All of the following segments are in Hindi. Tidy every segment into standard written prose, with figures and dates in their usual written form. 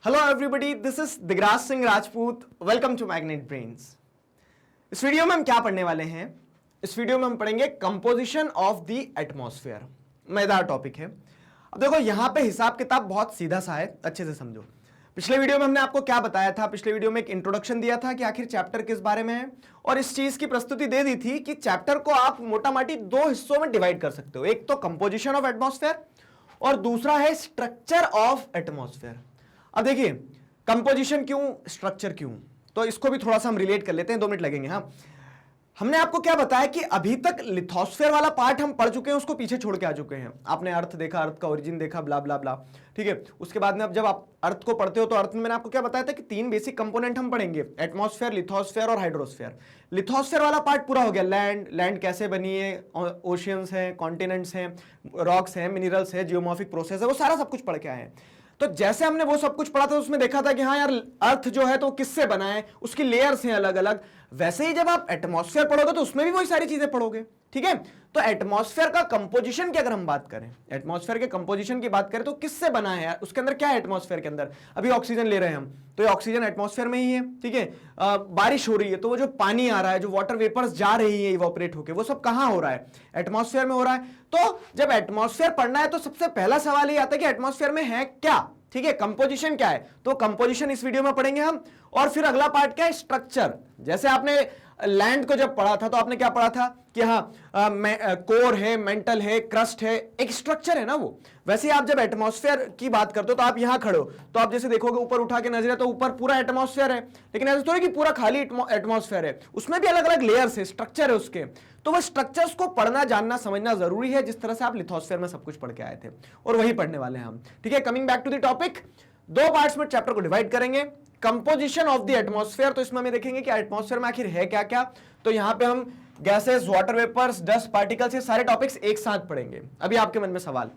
Hello everybody, this is Digraj Singh Rajput. Welcome to Magnet Brains. इस वीडियो में हम क्या पढ़ने वाले हैं? इस वीडियो में हम पढ़ेंगे कंपोजिशन ऑफ द एटमॉस्फेयर। मजेदार टॉपिक है। अब देखो, यहां पे हिसाब किताब बहुत सीधा सा है, अच्छे से समझो। पिछले वीडियो में हमने आपको क्या बताया था? पिछले वीडियो में एक इंट्रोडक्शन दिया था कि आखिर चैप्टर किस बारे में है, और इस चीज की प्रस्तुति दे दी थी कि चैप्टर को आप मोटा माटी दो हिस्सों में डिवाइड कर सकते हो। एक तो कंपोजिशन ऑफ एटमॉस्फेयर और दूसरा है स्ट्रक्चर ऑफ एटमॉस्फेयर। अब देखिए, कंपोजिशन क्यों, स्ट्रक्चर क्यों, तो इसको भी थोड़ा सा हम रिलेट कर लेते हैं। 2 मिनट लगेंगे। हाँ, हमने आपको क्या बताया कि अभी तक लिथोस्फेयर वाला पार्ट हम पढ़ चुके हैं, उसको पीछे छोड़ के आ चुके हैं। आपने अर्थ देखा, अर्थ का ओरिजिन देखा, ब्ला ब्ला ब्ला, ठीक है। उसके बाद में अब जब आप अर्थ को पढ़ते हो तो अर्थ में मैंने आपको क्या बताया था कि 3 बेसिक कंपोनेंट हम पढ़ेंगे, एटमॉस्फेयर, लिथोस्फेयर और हाइड्रोस्फेयर। लिथोस्फेयर वाला पार्ट पूरा हो गया। लैंड कैसे बनी है, ओशियंस हैं, कॉन्टिनेंट्स हैं, रॉक्स हैं, मिनरल्स है, जियोमॉर्फिक प्रोसेस है, वो सारा सब कुछ पढ़ के आए हैं। तो जैसे हमने वो सब कुछ पढ़ा था, उसमें देखा था कि हाँ यार, अर्थ जो है तो किससे बना है, उसकी लेयर्स हैं अलग अलग। वैसे ही जब आप एटमॉस्फेयर पढ़ोगे तो उसमें भी वही सारी चीजें पढ़ोगे, ठीक है। तो एटमॉस्फेयर का कंपोजिशन की अगर हम बात करें, एटमॉस्फेयर के कंपोजिशन की बात करें तो किससे बना है, उसके अंदर क्या है? एटमॉस्फेयर के अंदर अभी ऑक्सीजन ले रहे हैं हम, तो ये ऑक्सीजन एटमॉस्फेयर में ही है, ठीक है। बारिश हो रही है तो वो जो पानी आ रहा है, जो वाटर वेपर्स जा रही है इवोपरेट होकर, वो सब कहां हो रहा है? एटमॉस्फेयर में हो रहा है। तो जब एटमॉस्फेयर पढ़ना है तो सबसे पहला सवाल ये आता है कि एटमॉस्फेयर में है क्या, ठीक है। कंपोजिशन क्या है? तो कंपोजिशन इस वीडियो में पढ़ेंगे हम। और फिर अगला पार्ट क्या है? स्ट्रक्चर। जैसे आपने लैंड को जब पढ़ा था तो आपने क्या पढ़ा था कि हाँ, कोर है, मेंटल है, क्रस्ट है, एक स्ट्रक्चर है ना वो। वैसे आप जब एटमॉस्फेयर की बात करते हो तो आप यहां खड़े हो तो आप जैसे देखोगे, ऊपर उठा के नजर है तो ऊपर पूरा एटमॉस्फेयर है, लेकिन ऐसा थोड़ी कि पूरा खाली एटमॉस्फेयर है, उसमें भी अलग अलग लेयर्स है, स्ट्रक्चर है उसके। तो वो स्ट्रक्चर्स को पढ़ना, जानना, समझना जरूरी है, जिस तरह से आप लिथोस्फेयर में सब कुछ पढ़ के आए थे, और वही पढ़ने वाले हैं हम, ठीक है। Coming back to the topic, 2 parts में चैप्टर को डिवाइड करेंगे। कंपोजिशन ऑफ द एटमॉस्फेयर, तो इसमें हम देखेंगे कि एटमॉस्फेयर में आखिर है क्या क्या। तो यहां पे हम gases, water vapours, dust particles, ये सारे टॉपिक्स एक साथ पढ़ेंगे। अभी आपके मन में सवाल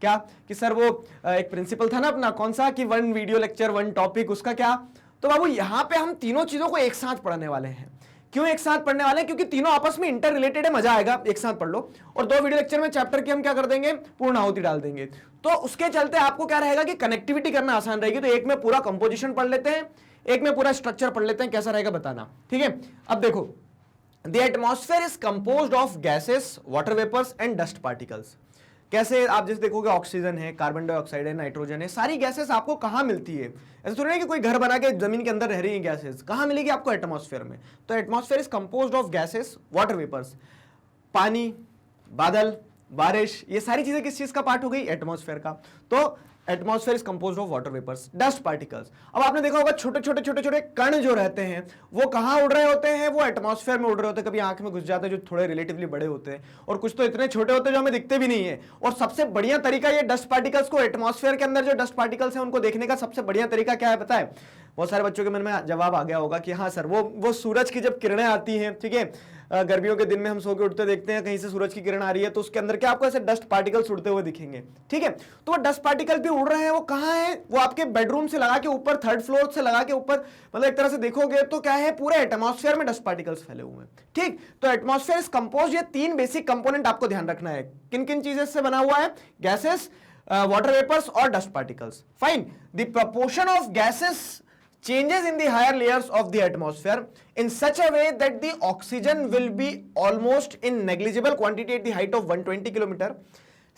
क्या कि सर वो एक प्रिंसिपल था ना अपना, कौन सा, कि 1 वीडियो लेक्चर 1 टॉपिक, उसका क्या? तो बाबू यहां पे हम तीनों चीजों को एक साथ पढ़ने वाले हैं। क्यों एक साथ पढ़ने वाले हैं? क्योंकि तीनों आपस में इंटर रिलेटेड है, मजा आएगा, एक साथ पढ़ लो। और 2 वीडियो लेक्चर में चैप्टर की हम क्या कर देंगे? पूर्ण आहुति डाल देंगे। तो उसके चलते आपको क्या रहेगा कि कनेक्टिविटी करना आसान रहेगी। तो एक में पूरा कंपोजिशन पढ़ लेते हैं, एक में पूरा स्ट्रक्चर पढ़ लेते हैं, कैसा रहेगा बताना, ठीक है। अब देखो, the atmosphere is composed of gases, water vapours and dust particles. कैसे? आप जैसे देखोगे, ऑक्सीजन है, कार्बन डाइऑक्साइड है, नाइट्रोजन है, सारी गैसेस आपको कहां मिलती है? ऐसा थोड़ी नहीं कि कोई घर बना के जमीन के अंदर रह रही है गैसेस, कहां मिलेगी आपको? एटमॉस्फेयर में। तो atmosphere is composed of gases, water vapours, पानी, बादल, बारिश, ये सारी चीजें किस चीज का पार्ट हो गई? एटमॉस्फेयर का। तो atmosphere is composed of water vapours, dust particles. अब आपने देखा होगा, छोटे छोटे छोटे छोटे कण जो रहते हैं वो कहां उड़ रहे होते हैं? वो एटमॉस्फेयर में उड़ रहे होते हैं। कभी आंख में घुस जाते हैं, जो थोड़े रिलेटिवली बड़े होते हैं, और कुछ तो इतने छोटे होते हैं जो हमें दिखते भी नहीं है। और सबसे बढ़िया तरीका ये डस्ट पार्टिकल्स को, एटमॉस्फेयर के अंदर जो डस्ट पार्टिकल्स हैं उनको देखने का सबसे बढ़िया तरीका क्या है पता है? बहुत सारे बच्चों के मन में जवाब आ गया होगा कि हाँ सर, वो सूरज की जब किरणें आती हैं, ठीक है, गर्मियों के दिन में हम सो के उठते देखते हैं, कहीं से सूरज की किरण आ रही है, तो उसके अंदर क्या आपको ऐसे डस्ट पार्टिकल्स उड़ते हुए दिखेंगे, ठीक है। तो वो डस्ट पार्टिकल भी उड़ रहे हैं, वो कहां है? वो आपके बेडरूम से लगा के ऊपर, 3rd फ्लोर से लगा के ऊपर, मतलब एक तरह से देखोगे तो क्या है, पूरे एटमॉस्फेयर में डस्ट पार्टिकल्स फैले हुए हैं, ठीक। तो एटमॉस्फेयर इज कंपोज्ड, ये 3 बेसिक कंपोनेंट आपको ध्यान रखना है। किन किन चीजों से बना हुआ है? गैसेस, वाटर वेपर्स और dust particles. Fine. The proportion of gases changes in the higher layers of the atmosphere in such a way that the oxygen will be almost in negligible quantity at the height of 120 km.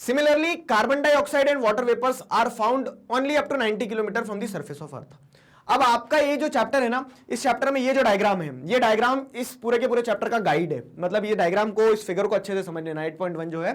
Similarly, carbon dioxide and water vapors are found only up to 90 km from the surface of earth. अब आपका ये जो चैप्टर है ना, इस चैप्टर में ये जो डायग्राम है, ये डायग्राम इस पूरे के पूरे चैप्टर का गाइड है। मतलब ये डायग्राम को, इस फिगर को अच्छे से समझ लेना। 8.1 जो है,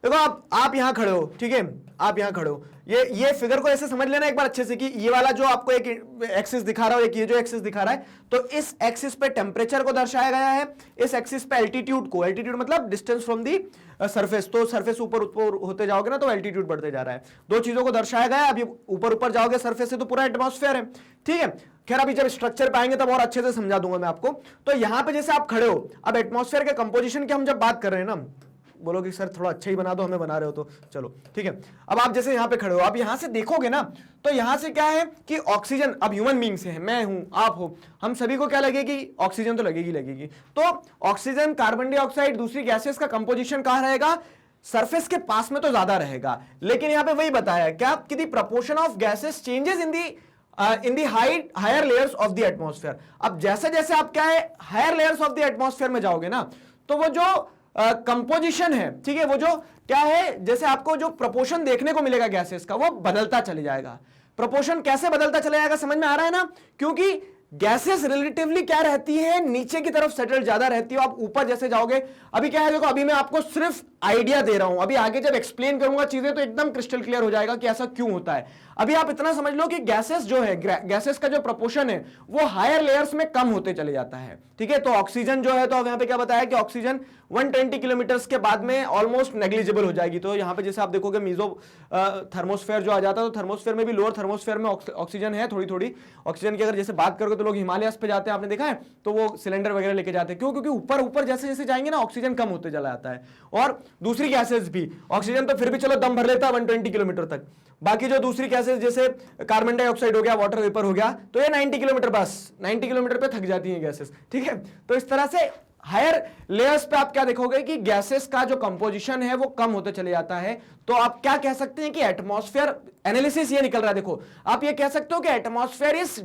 देखो आप यहां खड़े हो, ठीक है, आप यहां खड़े हो, ये फिगर को ऐसे समझ लेना एक बार अच्छे से कि ये वाला जो आपको एक एक्सिस दिखा रहा है, एक ये जो एक्सिस दिखा रहा है, तो इस एक्सिस पे टेम्परेचर को दर्शाया गया है, इस एक्सिस पे एल्टीट्यूड को, एल्टीट्यूड मतलब डिस्टेंस फ्रॉम दी सरफेस, तो सरफेस ऊपर ऊपर होते जाओगे ना तो एल्टीट्यूड बढ़ते जा रहा है। 2 चीजों को दर्शाया गया है। अभी ऊपर ऊपर जाओगे सरफेस से तो पूरा एटमॉस्फेयर है, ठीक है। खैर, अभी जब स्ट्रक्चर पे आएंगे तब और अच्छे से समझा दूंगा मैं आपको। तो यहां पे जैसे आप खड़े हो, अब एटमॉस्फेयर के कंपोजिशन की हम जब बात कर रहे हैं ना, बोलोगे सर थोड़ा अच्छा ही बना दो, हमें बना रहे हो तो चलो, ठीक है। अब आप जैसे यहां पे खड़े हो, आप यहां से देखोगे ना, तो यहां से क्या है कि ऑक्सीजन, अब ह्यूमन बींग्स हैं, मैं हूं, आप हो, हम सभी को क्या लगेगी? ऑक्सीजन तो लगेगी। तो ऑक्सीजन, कार्बन डाइऑक्साइड, दूसरी गैसेस का कंपोजिशन कहां रहेगा? सरफेस के पास में तो ज्यादा रहेगा। लेकिन यहां पे वही बताया क्या कि the proportion of gases changes in the in the higher layers of the atmosphere. अब जैसे जैसे आप क्या है higher layers of the atmosphere में जाओगे ना, तो वो जो कंपोजिशन है, ठीक है, वो जो क्या है, जैसे आपको जो प्रोपोर्शन देखने को मिलेगा गैसेस का, वो बदलता चले जाएगा। प्रोपोर्शन कैसे बदलता चला जाएगा, समझ में आ रहा है ना? क्योंकि गैसेस रिलेटिवली क्या रहती है, नीचे की तरफ सेटल ज्यादा रहती है। आप ऊपर जैसे जाओगे, अभी क्या है देखो, अभी मैं आपको सिर्फ आइडिया दे रहा हूं, अभी आगे जब एक्सप्लेन करूंगा चीजें तो एकदम क्रिस्टल क्लियर हो जाएगा कि ऐसा क्यों होता है। अभी आप इतना समझ लो कि गैसेस जो है, गैसेस का जो प्रोपोर्शन है वो हायर लेयर्स में कम होते चले जाता है, ठीक है। तो ऑक्सीजन जो है, तो अब यहां पे क्या बताया कि ऑक्सीजन 120 किलोमीटर्स के बाद में ऑलमोस्ट नेग्लिजिबल हो जाएगी। तो यहां पे जैसे आप देखोगे मीजो थर्मोस्फेयर जो आ जाता है, तो थर्मोस्फेयर में भी, लोअर थर्मोस्फेयर में ऑक्सीजन है थोड़ी थोड़ी। ऑक्सीजन की अगर जैसे बात करोगे तो लोग हिमालयस पे जाते हैं, आपने देखा है, तो वो सिलेंडर वगैरह लेके जाते हैं। क्यों? क्योंकि ऊपर ऊपर जैसे जैसे जाएंगे ना, ऑक्सीजन कम होते चला जाता है। और दूसरी गैसेस भी, ऑक्सीजन तो फिर भी चलो दम भर लेता है 120 किलोमीटर तक, बाकी जो दूसरी गैसेस जैसे कार्बन डाइऑक्साइड हो गया, वाटर वेपर हो गया, तो ये 90 किलोमीटर, बस 90 किलोमीटर पे थक जाती हैं गैसेस, ठीक है। तो इस तरह से हायर लेयर्स पे आप क्या देखोगे कि गैसेस का जो कंपोजिशन है वो कम होते चले जाता है। तो आप क्या कह सकते हैं कि एटमॉस्फेयर एनालिसिस ये निकल रहा है, देखो आप ये कह सकते हो कि atmosphere is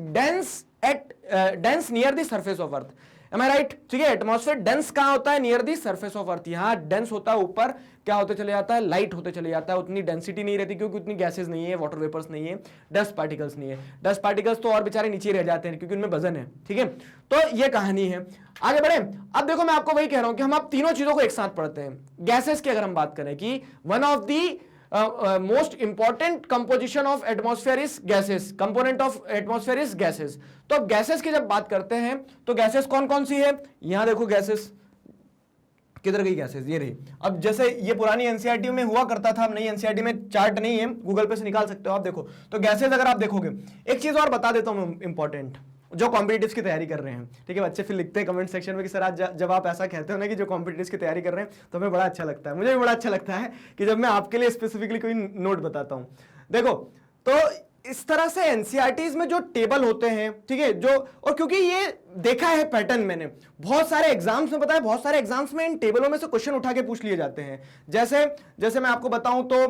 dense near the surface of earth. Am I right? ठीक है, एटमॉस्फेयर डेंस कहां होता है? नियर दी सरफेस ऑफ अर्थ। यहां डेंस होता है, ऊपर क्या होते चले जाता है? लाइट होते चले जाता है। उतनी डेंसिटी नहीं रहती क्योंकि उतनी गैसेस नहीं है, वाटर वेपर्स नहीं है, डस्ट पार्टिकल्स नहीं है। डस्ट पार्टिकल्स तो और बेचारे नीचे रह जाते हैं क्योंकि उनमें वजन है, ठीक है। तो ये कहानी है। आगे बढ़े। अब देखो मैं आपको वही कह रहा हूं कि हम आप तीनों चीजों को एक साथ पढ़ते हैं। गैसेस की अगर हम बात करें कि one of the most important composition of atmosphere is gases, component of atmosphere is gases. तो अब गैसेस की जब बात करते हैं तो गैसेस कौन कौन सी है? यहां देखो गैसेस, किधर गई गैसेस? ये रही। अब जैसे ये पुरानी एनसीईआरटी में हुआ करता था, अब नई एनसीईआरटी में चार्ट नहीं है, गूगल पे से निकाल सकते हो आप, देखो। तो गैसेस अगर आप देखोगे, एक चीज और बता देता हूं इंपॉर्टेंट, जो कॉम्पिटिटिव्स की तैयारी कर रहे हैं, ठीक है। बच्चे फिर लिखते हैं कमेंट सेक्शन में कि सर आज जब आप ऐसा कहते हो ना कि जो कॉम्पिटिटिव्स की तैयारी कर रहे हैं, तो हमें बड़ा अच्छा लगता है, मुझे भी बड़ा अच्छा लगता है कि जब मैं आपके लिए स्पेसिफिकली कोई नोट बताता हूं। देखो, तो इस तरह से एनसीईआरटीज में जो टेबल होते हैं, ठीक है, जो, और क्योंकि ये देखा है पैटर्न मैंने बहुत सारे एग्जाम्स में, पता है बहुत सारे एग्जाम्स में इन टेबलों में से क्वेश्चन उठा के पूछ लिए जाते हैं। जैसे जैसे मैं आपको बताऊं तो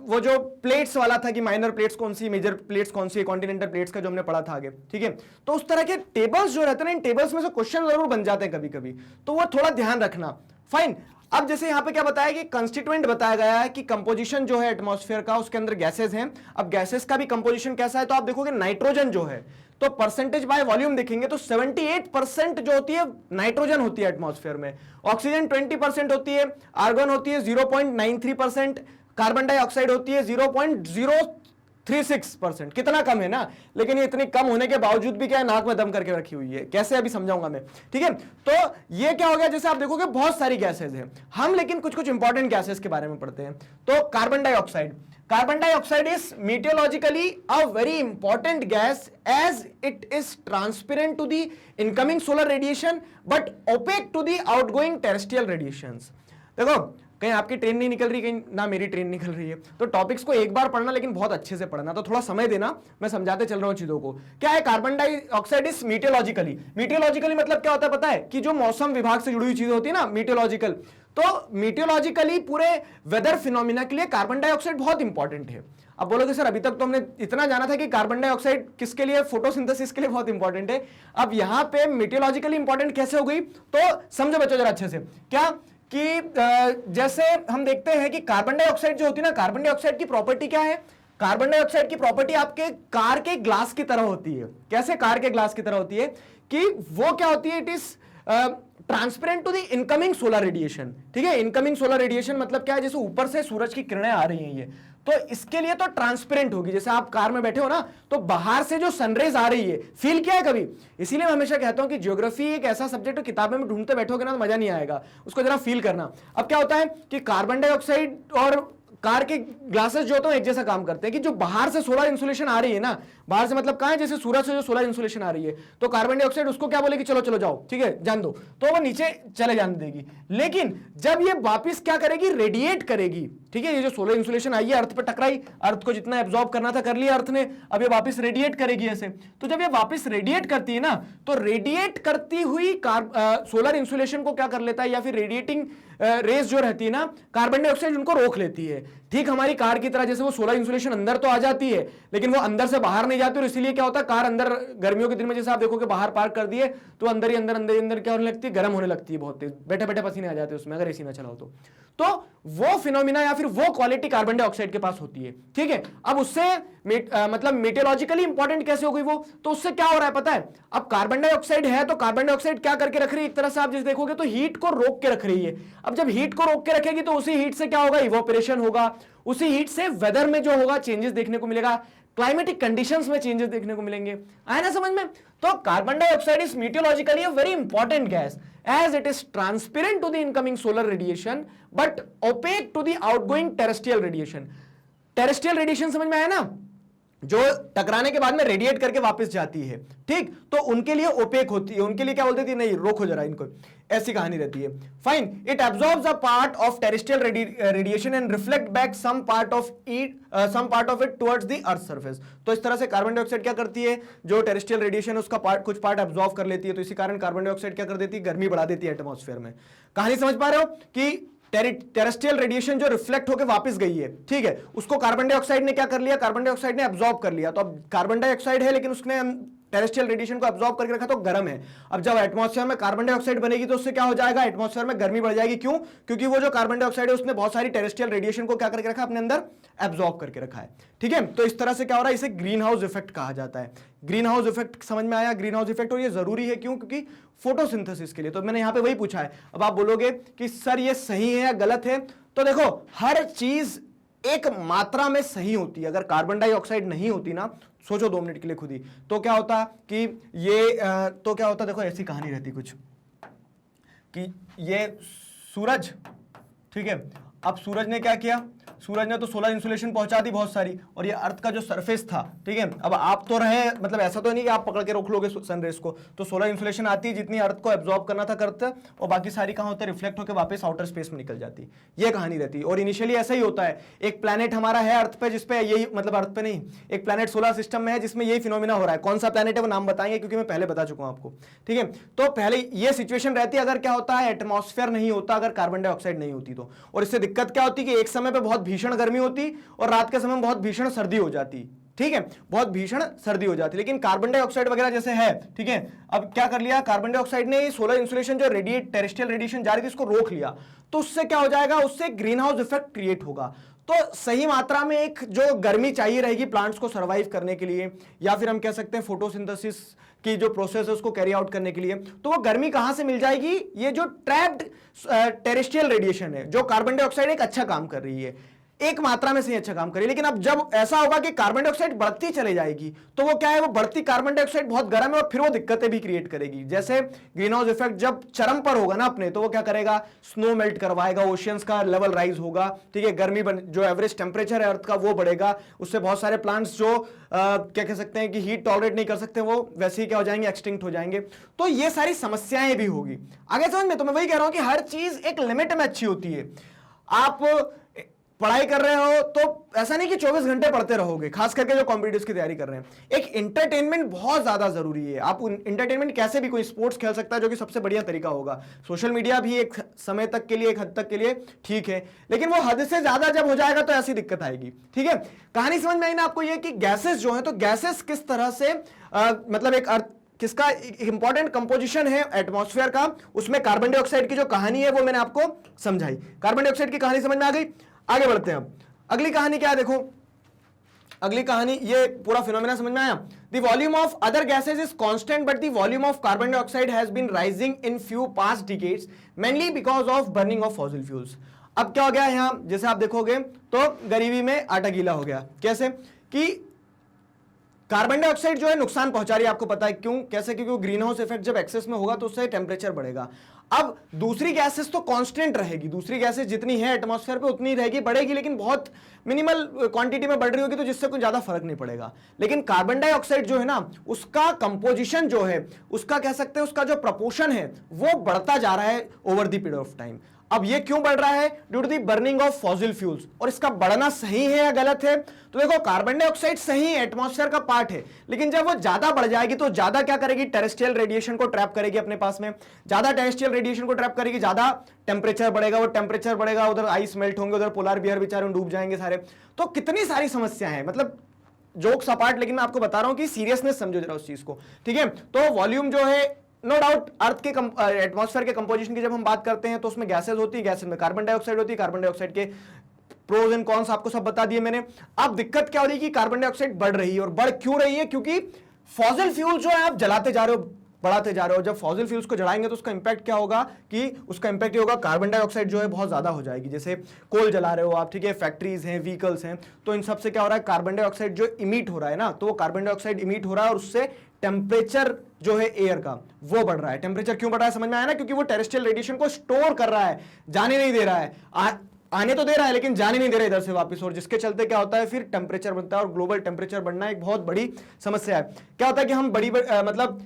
वो जो प्लेट्स वाला था कि माइनर प्लेट्स कौन सी, मेजर प्लेट्स कौन सी, कॉन्टिनेंटल प्लेट्स का जो हमने पढ़ा था आगे, ठीक है। तो उस तरह के टेबल्स जो रहते हैं, इन टेबल्स में से क्वेश्चन जरूर बन जाते हैं कभी कभी, तो वो थोड़ा ध्यान रखना। फाइन। अब जैसे यहां पे क्या बताया कि कंस्टिट्यूएंट बताया गया है कि कंपोजिशन जो है एटमॉस्फेयर का, उसके अंदर गैसेस हैं। अब गैसेस का भी कंपोजिशन कैसा है, तो आप देखोगे नाइट्रोजन जो है, तो परसेंटेज बाय वॉल्यूम देखेंगे तो 78% जो होती है नाइट्रोजन होती है एटमॉस्फेयर में, ऑक्सीजन 20% होती है, आर्गन होती है 0.93%, कार्बन डाइऑक्साइड होती है 0.036%। कितना कम है ना, लेकिन ये इतनी कम होने के बावजूद भी क्या है, नाक में दम करके रखी हुई है। कैसे, अभी समझाऊंगा मैं, ठीक है। तो ये क्या हो गया, जैसे आप देखोगे बहुत सारी गैसेस हैं, हम लेकिन कुछ कुछ इंपॉर्टेंट गैसेस के बारे में पढ़ते हैं। तो carbon dioxide, carbon dioxide is meteorologically a very important gas as it is transparent to the incoming solar radiation but opaque to the outgoing terrestrial radiations. देखो, कहीं आपकी ट्रेन नहीं निकल रही, कहीं ना मेरी ट्रेन निकल रही है, तो टॉपिक्स को एक बार पढ़ना लेकिन बहुत अच्छे से पढ़ना, तो थोड़ा समय देना, मैं समझाते चल रहा हूं चीजों को। क्या है कार्बन डाइऑक्साइड इज मीटियोलॉजिकली, मीटियोलॉजिकली मतलब क्या होता है पता है, कि जो मौसम विभाग से जुड़ी हुई चीजें होती है ना मीटियोलॉजिकल, तो मीटियोलॉजिकली पूरे वेदर फिनोमिना के लिए कार्बन डाइऑक्साइड बहुत इंपॉर्टेंट है। अब बोलोगे सर अभी तक तो हमने इतना जाना था कि कार्बन डाइऑक्साइड किसके लिए, फोटोसिंथेसिस के लिए बहुत इंपॉर्टेंट है। अब यहां पे मीटियोलॉजिकली इंपॉर्टेंट कैसे हो गई, तो समझो बच्चों जरा अच्छे से, क्या कि जैसे हम देखते हैं कि कार्बन डाइऑक्साइड जो होती है ना, कार्बन डाइऑक्साइड की प्रॉपर्टी क्या है, कार्बन डाइऑक्साइड की प्रॉपर्टी आपके कार के ग्लास की तरह होती है। कैसे कार के ग्लास की तरह होती है, कि वो क्या होती है, it is transparent to the incoming solar radiation, ठीक है। इनकमिंग सोलर रेडिएशन मतलब क्या है, जैसे ऊपर से सूरज की किरणें आ रही हैं ये, तो इसके लिए तो ट्रांसपेरेंट होगी। जैसे आप कार में बैठे हो ना, तो बाहर से जो सनरेज आ रही है, फील किया है कभी? इसीलिए मैं हमेशा कहता हूं कि ज्योग्राफी एक ऐसा सब्जेक्ट है, किताबें में ढूंढते बैठोगे ना तो मजा नहीं आएगा, उसको जरा फील करना। अब क्या होता है कि कार्बन डाइऑक्साइड और कार के ग्लासेस जो होते हैं एक जैसा काम करते हैं, कि जो बाहर से सोलर इंसुलेशन आ रही है ना, बाहर से मतलब कहां है, जैसे सूरज से जो सोलर इंसुलेशन आ रही है, तो कार्बन डाइऑक्साइड उसको क्या बोलेगी, चलो चलो जाओ, ठीक है जान दो, तो वो नीचे चले जाने देगी। लेकिन जब ये वापस क्या करेगी, रेडिएट करेगी, ठीक है। ये जो सोलर इंसुलेशन आई है अर्थ पे टकराई, अर्थ को जितना एब्जॉर्ब करना था कर लिया अर्थ ने, अब ये वापस रेडिएट करेगी ऐसे। तो जब ये वापस रेडिएट करती है ना, तो रेडिएट करती हुई सोलर इंसुलेशन को क्या कर लेता है, या फिर रेडिएटिंग रेज जो रहती है ना, कार्बन डाइऑक्साइड उनको रोक लेती है। ठीक हमारी कार की तरह, जैसे वो सोलर इंसुलेशन अंदर तो आ जाती है लेकिन वो अंदर से बाहर नहीं जाती, और इसीलिए क्या होता है कार अंदर गर्मियों के दिन में जैसे आप देखोगे बाहर पार्क कर दिए तो अंदर ही अंदर क्या होने लगती है, गर्म होने लगती है बहुत तेज, बैठे बैठे पसीने आ जाते हैं उसमें अगर एसी ना चलाओ तो वो फिनोमिना या फिर वो क्वालिटी कार्बन डाइऑक्साइड के पास होती है। ठीक है, अब उससे मतलब मेटेरोलॉजिकली इंपॉर्टेंट कैसे हो गई वो, तो उससे क्या हो रहा है पता है, अब कार्बन डाइऑक्साइड है तो कार्बन डाइऑक्साइड क्या करके रख रही है, एक तरह से आप जिस देखोगे तो हीट को रोक के रख रही है। अब जब हीट को रोक के रखेगी तो उसी हीट से क्या होगा, इवोपरेशन होगा, उसी हीट से वेदर में जो होगा चेंजेस देखने को मिलेगा, क्लाइमेटिक कंडीशंस में चेंजेस देखने को मिलेंगे। आया ना समझ में? तो carbon dioxide is meteorologically a very important gas as it is transparent to the incoming solar radiation but opaque to the outgoing terrestrial radiation। terrestrial radiation समझ में आया ना, जो टकराने के बाद में रेडिएट करके वापस जाती है, ठीक, तो उनके लिए ओपेक होती है, उनके लिए क्या बोलती थी, नहीं रोको जरा इनको, ऐसी कहानी रहती है। Fine, it absorbs a part of terrestrial radiation and reflect back some part of it towards the earth surface. तो इस तरह से कार्बन डाइऑक्साइड क्या करती है, जो टेरेस्ट्रियल रेडिएशन उसका कुछ पार्ट एब्जॉर्ब कर लेती है, तो इसी कारण कार्बन डाइऑक्साइड क्या कर देती है, गर्मी बढ़ा देती है एटमॉस्फेयर में। कहानी समझ पा रहे हो कि टेरेस्ट्रियल रेडिएशन जो रिफ्लेक्ट होकर वापस गई है, ठीक है, उसको कार्बन डाइऑक्साइड ने क्या कर लिया, कार्बन डाइऑक्साइड ने एब्जॉर्ब कर लिया। तो अब कार्बन डाइऑक्साइड है लेकिन उसने टेरेस्ट्रियल रेडिएशन को एब्जॉर्ब करके रखा तो गर्म है। अब जब एटमॉस्फेयर में कार्बन डाइऑक्साइड बनेगी तो उससे क्या हो जाएगा, एटमॉस्फेयर में गर्मी बढ़ जाएगी। क्यों? क्योंकि वो जो कार्बन डाइऑक्साइड है उसने बहुत सारी टेरेस्ट्रियल रेडिएशन को क्या करके रखा, अपने अंदर एब्जॉर्ब करके रखा है। ठीक है, तो इस तरह से क्या हो रहा है, इसे ग्रीन हाउस इफेक्ट कहा जाता है। ग्रीन हाउस इफेक्ट समझ में आया, ग्रीन हाउस इफेक्ट, और ये जरूरी है क्यों, क्योंकि फोटोसिंथेसिस के लिए। तो मैंने यहां पे वही पूछा है। अब आप बोलोगे कि सर ये सही है या गलत है, तो देखो हर चीज एक मात्रा में सही होती है। अगर कार्बन डाइऑक्साइड नहीं होती ना, सोचो 2 मिनट के लिए खुद ही, तो क्या होता कि तो क्या होता, देखो ऐसी कहानी रहती कुछ कि ये सूरज, ठीक है, अब सूरज ने क्या किया, सूरज ने तो सोलर इंसुलेशन पहुंचा दी बहुत सारी, और ये अर्थ का जो सरफेस था, ठीक है, अब आप तो रहे, मतलब ऐसा तो नहीं कि आप पकड़ के रोक लोगे सनरेज को, तो सोलर इंसुलेशन आती है, जितनी अर्थ को एब्जॉर्ब करना था करते, और बाकी सारी कहां होते, रिफ्लेक्ट होकर वापस आउटर स्पेस में निकल जाती। ये कहानी रहती है। और इनिशियली ऐसा ही होता है, एक प्लैनेट हमारा है अर्थ पे, जिसपे यही, मतलब अर्थ पे नहीं, एक प्लैनेट सोलर सिस्टम में है जिसमें यही फिनोमिना हो रहा है। कौन सा प्लैनेट है वो नाम बताएंगे, क्योंकि मैं पहले बता चुका हूं आपको। ठीक है, तो पहले ये सिचुएशन रहती है, अगर क्या होता है, एटमॉस्फेयर नहीं होता, अगर कार्बन डाइऑक्साइड नहीं होती तो, और इससे दिक्कत क्या होती कि एक समय पे बहुत भीषण गर्मी होती और रात के समय बहुत भीषण सर्दी हो जाती। ठीक है, बहुत भीषण सर्दी हो जाती। लेकिन कार्बन डाइऑक्साइड वगैरह जैसे है, ठीक है, अब क्या कर लिया कार्बन डाइऑक्साइड ने, सोलर इंसुलेशन जो टेरेस्ट्रियल रेडिएशन जा रही थी इसको रोक लिया, तो उससे क्या हो जाएगा, उससे ग्रीन हाउस इफेक्ट क्रिएट होगा। तो सही मात्रा में एक जो गर्मी चाहिए रहेगी प्लांट्स को सर्वाइव करने के लिए, या फिर हम कह सकते हैं फोटोसिंथेसिस की जो प्रोसेस है उसको कैरी आउट करने के लिए, तो वो गर्मी कहां से मिल जाएगी, ये जो ट्रैप्ड टेरेस्ट्रियल रेडिएशन है, जो कार्बन डाइऑक्साइड एक अच्छा काम कर रही है, एक मात्रा में से अच्छा काम करेगी। लेकिन अब जब ऐसा होगा कि कार्बन डाइऑक्साइड बढ़ती चली जाएगी, तो वो क्या है, वो बढ़ती कार्बन डाइऑक्साइड बहुत गर्म है और फिर वो दिक्कतें भी क्रिएट करेगी। जैसे ग्रीन हाउस इफेक्ट जब चरम पर होगा ना अपने, तो वो क्या करेगा, स्नो मेल्ट करवाएगा, ओशियंस का लेवल राइज होगा, ठीक है, गर्मी जो एवरेज टेम्परेचर है अर्थ का वो बढ़ेगा, उससे बहुत सारे प्लांट्स जो क्या कह सकते हैं कि हीट टॉलरेट नहीं कर सकते, वो वैसे ही क्या हो जाएंगे, एक्सटिंक्ट हो जाएंगे। तो ये सारी समस्याएं भी होगी आगे समझ में। तो मैं वही कह रहा हूं कि हर चीज एक लिमिट में अच्छी होती है। आप पढ़ाई कर रहे हो तो ऐसा नहीं कि 24 घंटे पढ़ते रहोगे, खास करके जो कॉम्पिटिटिव्स की तैयारी कर रहे हैं। एक एंटरटेनमेंट बहुत ज्यादा जरूरी है। आप एंटरटेनमेंट कैसे भी, कोई स्पोर्ट्स खेल सकता है जो कि सबसे बढ़िया तरीका होगा, सोशल मीडिया भी एक समय तक के लिए, एक हद तक के लिए ठीक है, लेकिन वो हद से ज्यादा जब हो जाएगा तो ऐसी दिक्कत आएगी। ठीक है, कहानी समझ में आई ना आपको, ये कि गैसेस जो है, तो गैसेस किस तरह से मतलब एक अर्थ किसका इंपॉर्टेंट कंपोजिशन है एटमॉस्फेयर का, उसमें कार्बन डाइऑक्साइड की जो कहानी है वो मैंने आपको समझाई। कार्बन डाइऑक्साइड की कहानी समझ में आ गई। आगे बढ़ते हैं। अब अगली कहानी क्या है, देखो अगली कहानी, ये पूरा फिनोमेना समझ में आया। The volume of other gases is constant but the volume of carbon dioxide has been rising in few past decades mainly because of burning of fossil fuels. अब क्या हो गया यहां, जैसे आप देखोगे तो गरीबी में आटा गीला हो गया। कैसे कि कार्बन डाइऑक्साइड जो है नुकसान पहुंचा रही है, आपको पता है क्यों, कैसे, क्योंकि ग्रीन हाउस इफेक्ट जब एक्सेस में होगा तो उससे टेम्परेचर बढ़ेगा। अब दूसरी गैसेस तो कांस्टेंट रहेगी, दूसरी गैसेस जितनी है एटमॉस्फेयर पे उतनी रहेगी, बढ़ेगी, लेकिन बहुत मिनिमल क्वांटिटी में बढ़ रही होगी, तो जिससे कोई ज्यादा फर्क नहीं पड़ेगा। लेकिन कार्बन डाइऑक्साइड जो है ना, उसका कंपोजिशन जो है, उसका कह सकते हैं उसका जो प्रपोर्शन है वो बढ़ता जा रहा है over the period of time. अब ये क्यों बढ़ रहा है? Due to the burning of fossil fuels. और इसका बढ़ना सही है या गलत है? तो देखो कार्बन डाइऑक्साइड सही है, एटमॉस्फेयर का पार्ट है, लेकिन जब वो ज्यादा बढ़ जाएगी तो ज्यादा क्या करेगी? टेरेस्ट्रियल रेडिएशन को ट्रैप करेगी अपने पास में, ज्यादा टेरेस्ट्रियल रेडिएशन को ट्रैप करेगी, ज्यादा टेम्परेचर बढ़ेगा, वो टेम्परेचर बढ़ेगा, उधर आइस मेल्ट होंगे, उधर पोलर बियर बेचारे डूब जाएंगे सारे। तो कितनी सारी समस्याएं हैं, मतलब जोक्स अपार्ट, लेकिन मैं आपको बता रहा हूं कि सीरियसनेस समझो जरा उस चीज को, ठीक है। तो वॉल्यूम जो है, नो डाउट अर्थ के एटमॉस्फेयर के कंपोजिशन की जब हम बात करते हैं तो उसमें गैसेज होती है, गैसेज में कार्बन डाइऑक्साइड होती है, कार्बन डाइऑक्साइड के प्रोज एंड कॉन्स आपको सब बता दिए मैंने। अब दिक्कत क्या हो रही है कि कार्बन डाइऑक्साइड बढ़ रही है, और बढ़ क्यों रही है? क्योंकि फॉसिल फ्यूल जो है आप जलाते जा रहे हो, बढ़ाते जा रहे हो। जब फॉसिल फ्यूल्स को जलाएंगे तो उसका इंपैक्ट क्या होगा कि उसका इंपैक्ट ये होगा, कार्बन डाइऑक्साइड जो है बहुत ज्यादा हो जाएगी। जैसे कोल जला रहे हो आप, ठीक है, फैक्ट्रीज हैं, व्हीकल्स हैं, तो इन सब से क्या हो रहा है? कार्बन डाइऑक्साइड जो इमिट हो रहा है ना, तो वो कार्बन डाइऑक्साइड इमिट हो रहा है और उससे टेम्परेचर जो है एयर का वो बढ़ रहा है। टेम्परेचर क्यों बढ़ रहा है समझ में आया ना? क्योंकि वो टेरेस्ट्रियल रेडिएशन को स्टोर कर रहा है, जाने नहीं दे रहा है, आने तो दे रहा है लेकिन जाने नहीं दे रहा इधर से वापस, और जिसके चलते क्या होता है फिर टेम्परेचर बनता है, और ग्लोबल टेम्परेचर बढ़ना एक बहुत बड़ी समस्या है। क्या होता है कि हम मतलब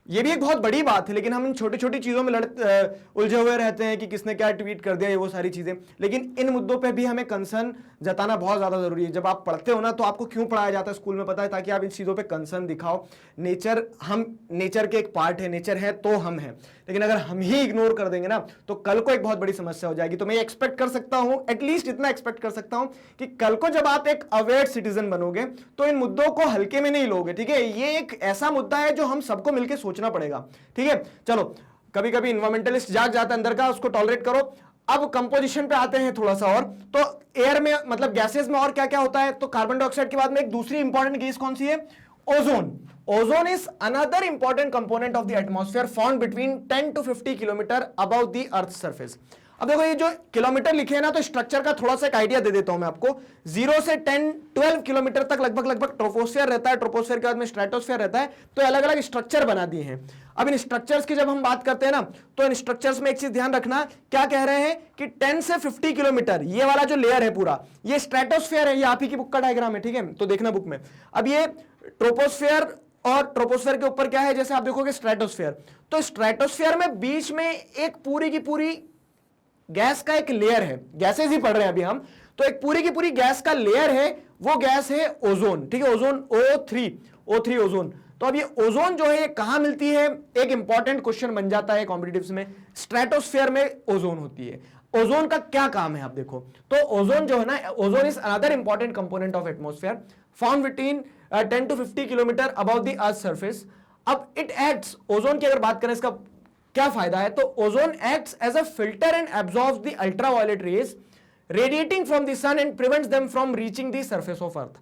ये भी एक बहुत बड़ी बात है, लेकिन हम इन छोटी छोटी चीजों में उलझे हुए रहते हैं कि किसने क्या ट्वीट कर दिया, ये वो सारी चीजें। लेकिन इन मुद्दों पे भी हमें कंसर्न जताना बहुत ज्यादा जरूरी है। जब आप पढ़ते हो ना तो आपको क्यों पढ़ाया जाता है स्कूल में, पता है, ताकि आप इन चीजों पे कंसर्न दिखाओ। नेचर, हम नेचर के एक पार्ट है, नेचर है तो हम हैं, लेकिन अगर हम ही इग्नोर कर देंगे ना तो कल को एक बहुत बड़ी समस्या हो जाएगी। तो मैं एक्सपेक्ट कर सकता हूं, एटलीस्ट इतना एक्सपेक्ट कर सकता हूं कि कल को जब आप एक अवेयर सिटीजन बनोगे तो इन मुद्दों को हल्के में नहीं लोगे, ठीक है। ये एक ऐसा मुद्दा है जो हम सबको मिलकर सोचना पड़ेगा, ठीक है। चलो, कभी कभी इन्वायरमेंटलिस्ट जाग जाता है अंदर का, उसको टॉलरेट करो। अब कंपोजिशन पे आते हैं थोड़ा सा और, तो एयर में मतलब गैसेस में और क्या क्या होता है? तो कार्बन डाइऑक्साइड के बाद में एक दूसरी इंपॉर्टेंट गैस कौन सी है? Ozone. Ozone is another important component of the atmosphere found between 10 to 50 kilometre above the earth surface. अब देखो ये जो किलोमीटर लिखे हैं ना, तो स्ट्रक्चर का थोड़ा सा एक आइडिया दे देता हूं मैं आपको। 0 से 10-12 किलोमीटर तक लगभग ट्रोपोस्फियर रहता है, ट्रोपोस्फियर के बाद में स्ट्रेटोस्फियर रहता है, तो अलग अलग स्ट्रक्चर बना दिए हैं। अब इन स्ट्रक्चर्स की जब हम बात करते हैं ना, तो इन स्ट्रक्चर्स में एक चीज ध्यान रखना, क्या कह रहे हैं कि 10 से 50 किलोमीटर ये वाला जो लेयर है पूरा, ये स्ट्रेटोस्फियर है। ये आप ही की बुक का डायग्राम है, ठीक है, तो देखना बुक में। अब ये ट्रोपोस्फियर, और ट्रोपोस्फियर के ऊपर क्या है, जैसे आप देखोगे स्ट्रेटोस्फियर, तो स्ट्रेटोस्फियर में बीच में एक पूरी की पूरी गैस का एक लेयर है, गैसेस ही पढ़ रहे हैं अभी हम, तो एक पूरी की पूरी गैस का लेयर है, वो गैस है ओजोन, ठीक है, ओजोन, O3 ओजोन। तो अब ये ओजोन जो है ये कहां मिलती है? एक इंपॉर्टेंट क्वेश्चन बन जाता है कॉम्पिटिटिव्स में। स्ट्रेटोस्फियर में ओजोन होती है। ओजोन का क्या काम है आप देखो, तो ओजोन जो है ना, ozone is another important component of atmosphere found between 10 to 50 kilometre above the earth surface. अब इट एक्ट्स, ओजोन की अगर बात करें इसका क्या फायदा है, तो ozone acts as a filter and absorbs the ultraviolet rays radiating from the sun and prevents them from reaching the surface of earth.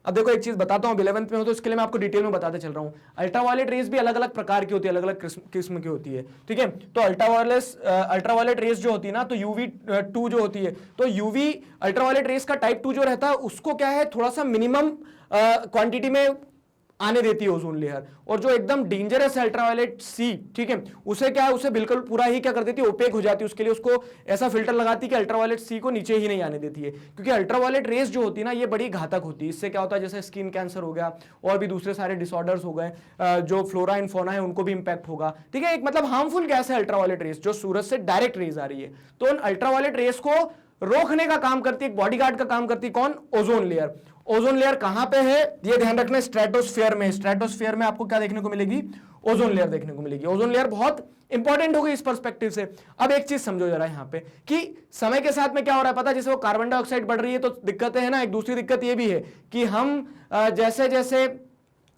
अब देखो एक चीज बताता हूं, 11th में हो तो इसके लिए मैं आपको डिटेल में बताते चल रहा हूं। अल्ट्रावायलेट रेज भी अलग अलग प्रकार की होती है, अलग अलग किस्म की होती है, ठीक है। तो अल्ट्रावायलेट रेज जो होती है ना, तो UV2 जो होती है, तो UV अल्ट्रावायलेट रेज का टाइप 2 जो रहता है उसको क्या है, थोड़ा सा मिनिमम क्वांटिटी में आने देती है ओजोन लेयर। और जो एकदम डेंजरस है अल्ट्रावायलेट सी, ठीक है, उसे क्या है, उसे बिल्कुल पूरा ही क्या कर देती है, ओपेक हो जाती है। उसके लिए उसको ऐसा फिल्टर लगाती है कि अल्ट्रावायलेट सी को नीचे ही नहीं आने देती है, क्योंकि अल्ट्रावायलेट रेस जो होती है ना, ये बड़ी घातक होती है। इससे क्या होता है, जैसे स्किन कैंसर हो गया और भी दूसरे सारे डिसऑर्डर्स हो गए, जो फ्लोरा एंड फौना है उनको भी इंपैक्ट होगा, ठीक है। एक मतलब हार्मफुल गैस है अल्ट्रावायलेट रेस, जो सूरज से डायरेक्ट रेज आ रही है। तो उन अल्ट्रावायलेट रेस को रोकने का काम करती है, बॉडीगार्ड का काम करती है कौन? Ozone layer. ओजोन लेयर कहां पे है ये ध्यान रखना, स्ट्रेटोस्फियर में। स्ट्रेटोस्फियर में आपको क्या देखने को मिलेगी? ओजोन लेयर देखने को मिलेगी। ओजोन लेयर बहुत इंपॉर्टेंट होगी इस पर्सपेक्टिव से। अब एक चीज समझो जरा यहां पे कि समय के साथ में क्या हो रहा है पता है, जैसे वो कार्बन डाइऑक्साइड बढ़ रही है तो दिक्कतें है ना। एक दूसरी दिक्कत ये भी है कि हम जैसे जैसे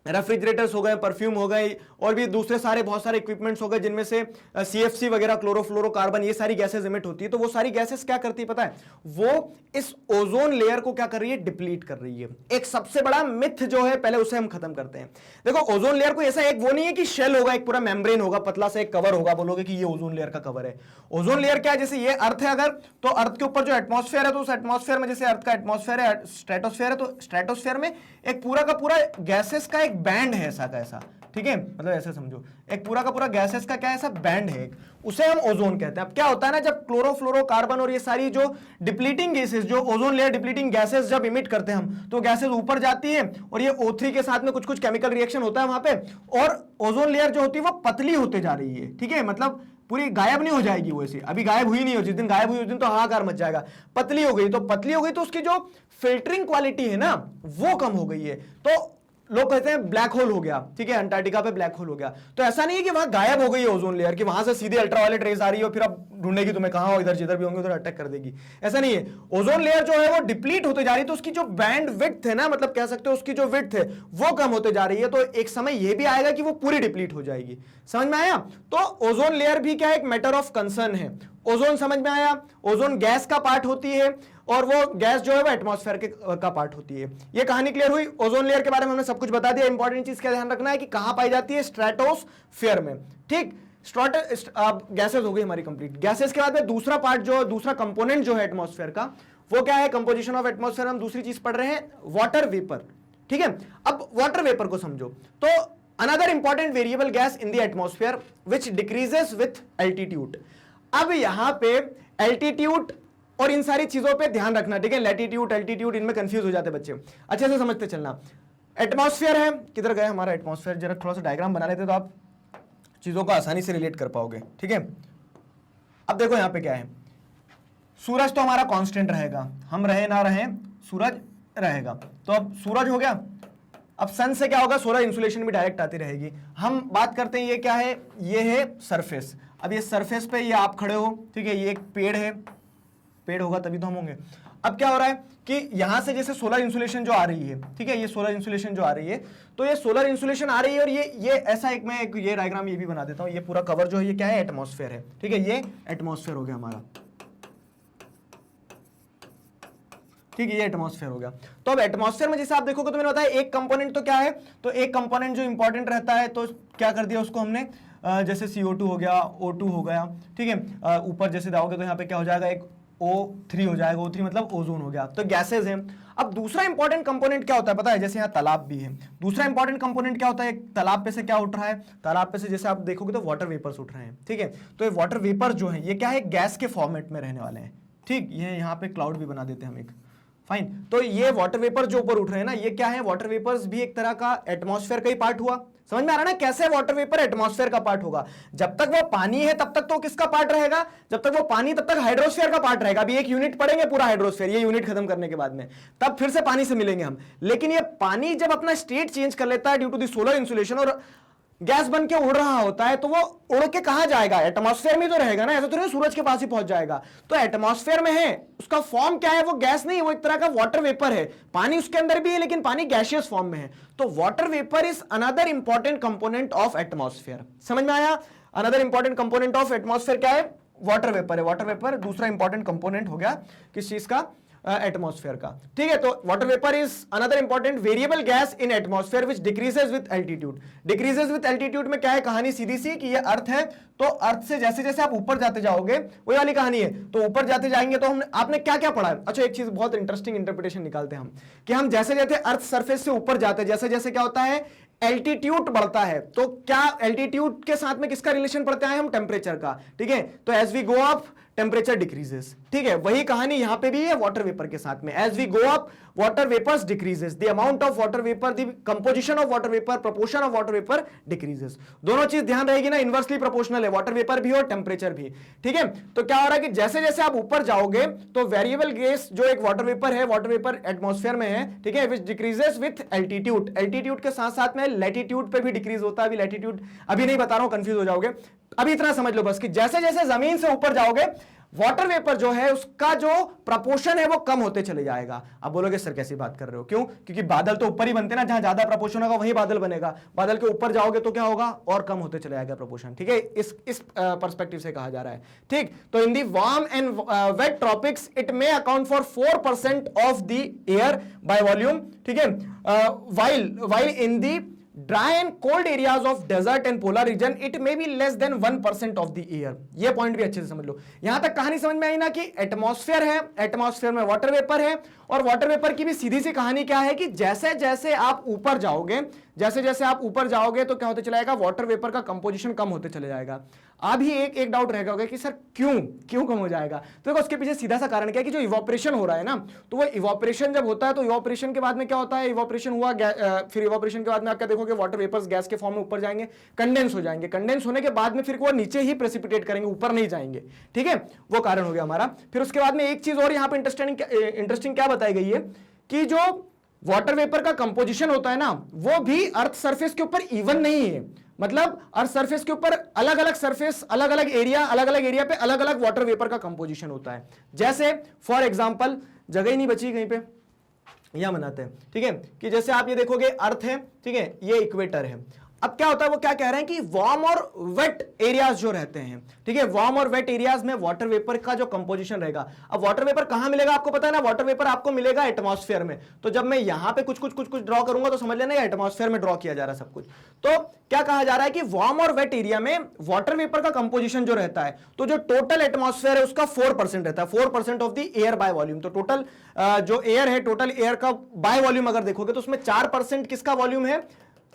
रेफ्रिजरेटर्स हो गए, परफ्यूम हो गए, और भी दूसरे सारे बहुत सारे इक्विपमेंट्स हो गए जिनमें से CFC वगैरह, क्लोरोफ्लोरोकार्बन, ये सारी गैसेस इमिट होती है। तो वो सारी गैसेस क्या करती है पता है, वो इस ओजोन लेयर को क्या कर रही है? डिप्लीट कर रही है। एक सबसे बड़ा मिथ जो है, पहले उसे हम खत्म करते हैं। देखो ओजोन लेयर को ऐसा एक वो नहीं है कि शेल होगा, एक पूरा मेम्ब्रेन होगा, पतला सा एक कवर होगा, बोलोगे कि ये ओजोन लेयर का कवर है। ओजोन लेयर क्या है, जैसे ये अर्थ है अगर, तो अर्थ के ऊपर जो एटमॉस्फेयर है, तो उस एटमॉस्फेयर में जैसे अर्थ का एटमॉस्फेयर है, स्ट्रेटोस्फेयर है, तो स्ट्रेटोस्फेयर में एक पूरा का पूरा गैसेस का एक बैंड है, ऐसा का ऐसा, ठीक है, मतलब ऐसे समझो, एक पूरा का पूरा गैसेस का क्या ऐसा बैंड है, उसे हम ओजोन कहते हैं। अब क्या होता है ना, जब क्लोरोफ्लोरोकार्बन और ये सारी जो डिप्लीटिंग गैसेस, जो ओजोन लेयर डिप्लीटिंग गैसेस जब इमिट करते हैं हम, तो गैसेस ऊपर जाती है और ये O3 के साथ में कुछ कुछ केमिकल रिएक्शन होता है वहां पे, और ओजोन लेयर जो होती है वो पतली होते जा रही है, ठीक है, मतलब पूरी गायब नहीं हो जाएगी वो, ऐसे अभी गायब हुई नहीं हो, जिस दिन गायब हुई उस दिन तो हाहाकार मच जाएगा। पतली हो गई तो पतली हो गई तो उसकी जो फिल्टरिंग क्वालिटी है ना वो कम हो गई है, तो लोग कहते हैं ब्लैक होल हो गया, ठीक है, अंटार्कटिका पे ब्लैक होल हो गया। तो ऐसा नहीं है कि वहां गायब हो गई है ओजोन लेयर, कि वहां से सीधे अल्ट्रावायलेट रेज आ रही है और फिर अब ढूंढेगी तुम्हें कहां हो, इधर जिधर भी होंगे उधर अटैक कर देगी, ऐसा नहीं है। ओजोन लेयर जो है वो डिप्लीट होते जा रही है, तो उसकी जो बैंड विड्थ है ना, मतलब कह सकते हो उसकी जो विड्थ है वो कम होते जा रही है। तो एक समय ये भी आएगा कि वो पूरी डिप्लीट हो जाएगी। समझ में आया? तो ओजोन लेयर भी क्या एक मैटर ऑफ कंसर्न है। ओजोन समझ में आया, ओजोन गैस का पार्ट होती है और वो गैस जो है वो एटमॉस्फेयर का पार्ट होती है। ये कहानी क्लियर हुई। ओजोन लेयर के बारे में हमने सब कुछ बता दिया। इंपॉर्टेंट चीज क्या ध्यान रखना है कि कहां पाई जाती है, स्ट्रेटोस्फेयर में, ठीक। गैसेस हो गई हमारी कंप्लीट। गैसेस के बाद में दूसरा पार्ट जो दूसरा कंपोनेंट जो है एटमॉस्फेयर का वो क्या है, कंपोजिशन ऑफ एटमॉस्फेयर। हम दूसरी चीज पढ़ रहे हैं, वाटर वेपर, ठीक है। अब वाटर वेपर को समझो तो another important variable gas in the atmosphere which decreases with altitude. अब यहां पे एल्टीट्यूड और इन सारी चीजों पे ध्यान रखना, ठीक है। लैटिट्यूड एल्टीट्यूड इनमें कंफ्यूज हो जाते बच्चे, अच्छे से समझते चलना। एटमॉस्फेयर है, किधर गया हमारा एटमॉस्फेयर, जरा थोड़ा सा डायग्राम बना लेते तो आप चीजों को आसानी से रिलेट कर पाओगे, ठीक है। अब देखो यहां पे क्या है, सूरज तो हमारा कांस्टेंट रहेगा, हम रहे ना रहे सूरज रहेगा। तो अब सूरज हो गया, अब सन से क्या होगा, सोलर इंसुलेशन भी डायरेक्ट आती रहेगी। हम बात करते हैं ये क्या है, ये है सरफेस। अब ये सरफेस पे ये आप खड़े हो, ठीक है, ये एक पेड़ है, पेड़ होगा तभी तो हम होंगे। अब क्या हो रहा है कि यहां से जैसे सोलर इंसुलेशन जो आ रही है, ठीक है, ये सोलर इंसुलेशन जो आ रही है, तो ये सोलर इंसुलेशन आ रही है और ये ऐसा एक मैं एक ये डायग्राम ये भी बना देता हूं। ये पूरा कवर जो है ये क्या है, एटमॉस्फेयर है, ठीक है, ये एटमॉस्फेयर हो गया हमारा, ठीक है, ये एटमॉस्फेयर हो गया। तो अब एटमॉस्फेयर में जैसे आप देखोगे तो मैंने बताया एक कंपोनेंट तो क्या है, तो एक कंपोनेंट जो इंपॉर्टेंट रहता है तो क्या कर दिया उसको हमने, जैसे CO2 हो गया, O2 हो गया, ठीक है, ऊपर जैसे जाओगे तो यहाँ पे क्या हो जाएगा, एक O3 हो जाएगा, O3 मतलब ओजोन हो गया। तो गैसेज हैं। अब दूसरा इंपॉर्टेंट कंपोनेंट क्या होता है पता है, जैसे यहाँ तालाब भी है, दूसरा इंपॉर्टेंट कंपोनेंट क्या होता है, तालाब पे से क्या उठ रहा है, तालाब पे से जैसे आप देखोगे तो वाटर वेपर्स उठ रहे हैं, ठीक है। तो ये वाटर वेपर जो है ये क्या है, गैस के फॉर्मेट में रहने वाले हैं, ठीक। ये यहाँ पे क्लाउड भी बना देते हैं हम एक, फाइन। तो ये वाटर वेपर जो ऊपर उठ रहे हैं ना, ये क्या है, वाटर वेपर्स भी एक तरह का एटमॉस्फेयर का ही पार्ट हुआ। समझ में आ रहा है ना कैसे वाटर वेपर एटमॉस्फेयर का पार्ट होगा। जब तक वो पानी है तब तक तो किसका पार्ट रहेगा, जब तक वो पानी तब तक हाइड्रोस्फीयर का पार्ट रहेगा। अभी एक यूनिट पढ़ेंगे पूरा हाइड्रोस्फीयर, ये यूनिट खत्म करने के बाद में तब फिर से पानी से मिलेंगे हम। लेकिन ये पानी जब अपना स्टेट चेंज कर लेता है due to the solar insulation और गैस बन के उड़ रहा होता है, तो वो उड़ के कहां जाएगा, एटमॉस्फेयर में तो रहेगा ना, ऐसा तो नहीं सूरज के पास ही पहुंच जाएगा। तो एटमॉस्फेयर में है, उसका फॉर्म क्या है, वो गैस नहीं, वो एक तरह का वाटर वेपर है। पानी उसके अंदर भी है लेकिन पानी गैसियस फॉर्म में है। तो water vapour is another important component of atmosphere. समझ में आया? Another important component of atmosphere क्या है, वाटर वेपर है। वाटर वेपर दूसरा इंपॉर्टेंट कंपोनेंट हो गया किस चीज का, एटमॉस्फेयर का, ठीक है। तो water vapour is another important variable gas in atmosphere which decreases with altitude. Decreases with altitude में क्या है, कहानी सीधी सी कि ये अर्थ है, तो अर्थ से जैसे जैसे आप ऊपर जाते जाओगे वही वाली कहानी है। तो ऊपर जाते जाएंगे तो हम आपने क्या क्या पढ़ा है, अच्छा एक चीज बहुत इंटरेस्टिंग इंटरप्रिटेशन निकालते हैं हम कि हम जैसे जैसे अर्थ सरफेस से ऊपर जाते हैं, जैसे जैसे क्या होता है, एल्टीट्यूड बढ़ता है। तो क्या एल्टीट्यूड के साथ में किसका रिलेशन पढ़ते हैं हम, टेम्परेचर का, ठीक है। तो as we go up temperature decreases, ठीक है। वही कहानी यहां पे भी है वाटर वेपर के साथ में। As we go up water vapours decreases, the amount of water vapour, the composition of water vapour, proportion of water vapour decreases. दोनों चीज ध्यान रहेगी ना, इनवर्सली प्रोपोर्शनल है, वाटर वेपर भी और टेम्परेचर भी, ठीक है। तो क्या हो रहा है कि जैसे जैसे आप ऊपर जाओगे तो वेरिएबल गैस जो एक वाटर वेपर है, वाटर वेपर एटमॉस्फेयर में है, ठीक है, विच डिक्रीजेस विथ एल्टीट्यूड। एल्टीट्यूड के साथ साथ में लैटिट्यूड पे भी डिक्रीज होता है। अभी लैटिट्यूड अभी नहीं बता रहा हूं, कंफ्यूज हो जाओगे। अभी इतना समझ लो बस कि जैसे जैसे जमीन से ऊपर जाओगे वाटर वेपर जो है उसका जो प्रपोर्शन है वो कम होते चले जाएगा। अब बोलोगे सर कैसी बात कर रहे हो, क्यों? क्योंकि बादल तो ऊपर ही बनते ना, जहां ज्यादा प्रपोर्शन होगा वही बादल बनेगा। बादल के ऊपर जाओगे तो क्या होगा, और कम होते चले जाएगा प्रपोर्शन, ठीक है। इस पर्सपेक्टिव से कहा जा रहा है, ठीक। तो in the warm and wet tropics it may account for 4% of the air by volume, ठीक है। while in the dry and cold areas of desert and polar region it may be less than 1% of the air। ये पॉइंट भी अच्छे से समझ लो। यहां तक कहानी समझ में आई ना कि एटमॉस्फेयर है, एटमॉस्फेयर में वाटर वेपर है, और वाटर वेपर की भी सीधी सी कहानी क्या है कि जैसे जैसे आप ऊपर जाओगे, जैसे जैसे आप ऊपर जाओगे तो क्या होते चला जाएगा, वाटर वेपर का कंपोजिशन कम होते चले जाएगा। अभी एक डाउट रहेगा होगा कि सर क्यों कम हो जाएगा? तो देखो उसके पीछे सीधा सा कारण क्या है कि जो इवोपरेशन हो रहा है ना, तो वो इवोपरेशन जब होता है तो इवोपरेशन के बाद में क्या होता है, इवोपरेशन हुआ, फिर इवोपरेशन के बाद में आप क्या देखोगे, वाटर वेपर्स गैस के फॉर्म में ऊपर जाएंगे, कंडेंस हो जाएंगे, कंडेंस होने के बाद में फिर वो नीचे ही प्रेसिपिटेट करेंगे, ऊपर नहीं जाएंगे, ठीक है, वो कारण हो गया हमारा। फिर उसके बाद में एक चीज और यहाँ पे इंटरेस्टिंग क्या बताई गई है कि जो वाटर वेपर का कंपोजिशन होता है ना, वो भी अर्थ सरफेस के ऊपर इवन नहीं है। मतलब अर्थ सरफेस के ऊपर अलग अलग सरफेस, अलग अलग एरिया पे अलग अलग वाटर वेपर का कंपोजिशन होता है। जैसे फॉर एग्जांपल, जगह ही नहीं बची कहीं पे, यहां बनाते हैं, ठीक है, कि जैसे आप ये देखोगे अर्थ है, ठीक है, ये इक्वेटर है। अब क्या होता है, वो क्या कह रहे हैं कि वार्म और वेट एरियाज जो रहते हैं, ठीक है, वार्म और वेट एरियाज में वाटर वेपर का जो कंपोजिशन रहेगा। अब वाटर वेपर कहां मिलेगा आपको पता है ना, वाटर वेपर आपको मिलेगा एटमॉस्फेयर में। तो जब मैं यहां पे कुछ ड्रॉ करूंगा तो समझ लेना ये एटमॉस्फेयर में ड्रॉ किया जा रहा है सब कुछ। तो क्या कहा जा रहा है कि वार्म और वेट एरिया में वाटर वेपर का कंपोजिशन जो रहता है, तो जो टोटल एटमॉस्फेयर है उसका 4% रहता है, 4% of the air by volume. तो टोटल जो एयर है, टोटल एयर का बाय वॉल्यूम अगर देखोगे तो उसमें 4% किसका वॉल्यूम है,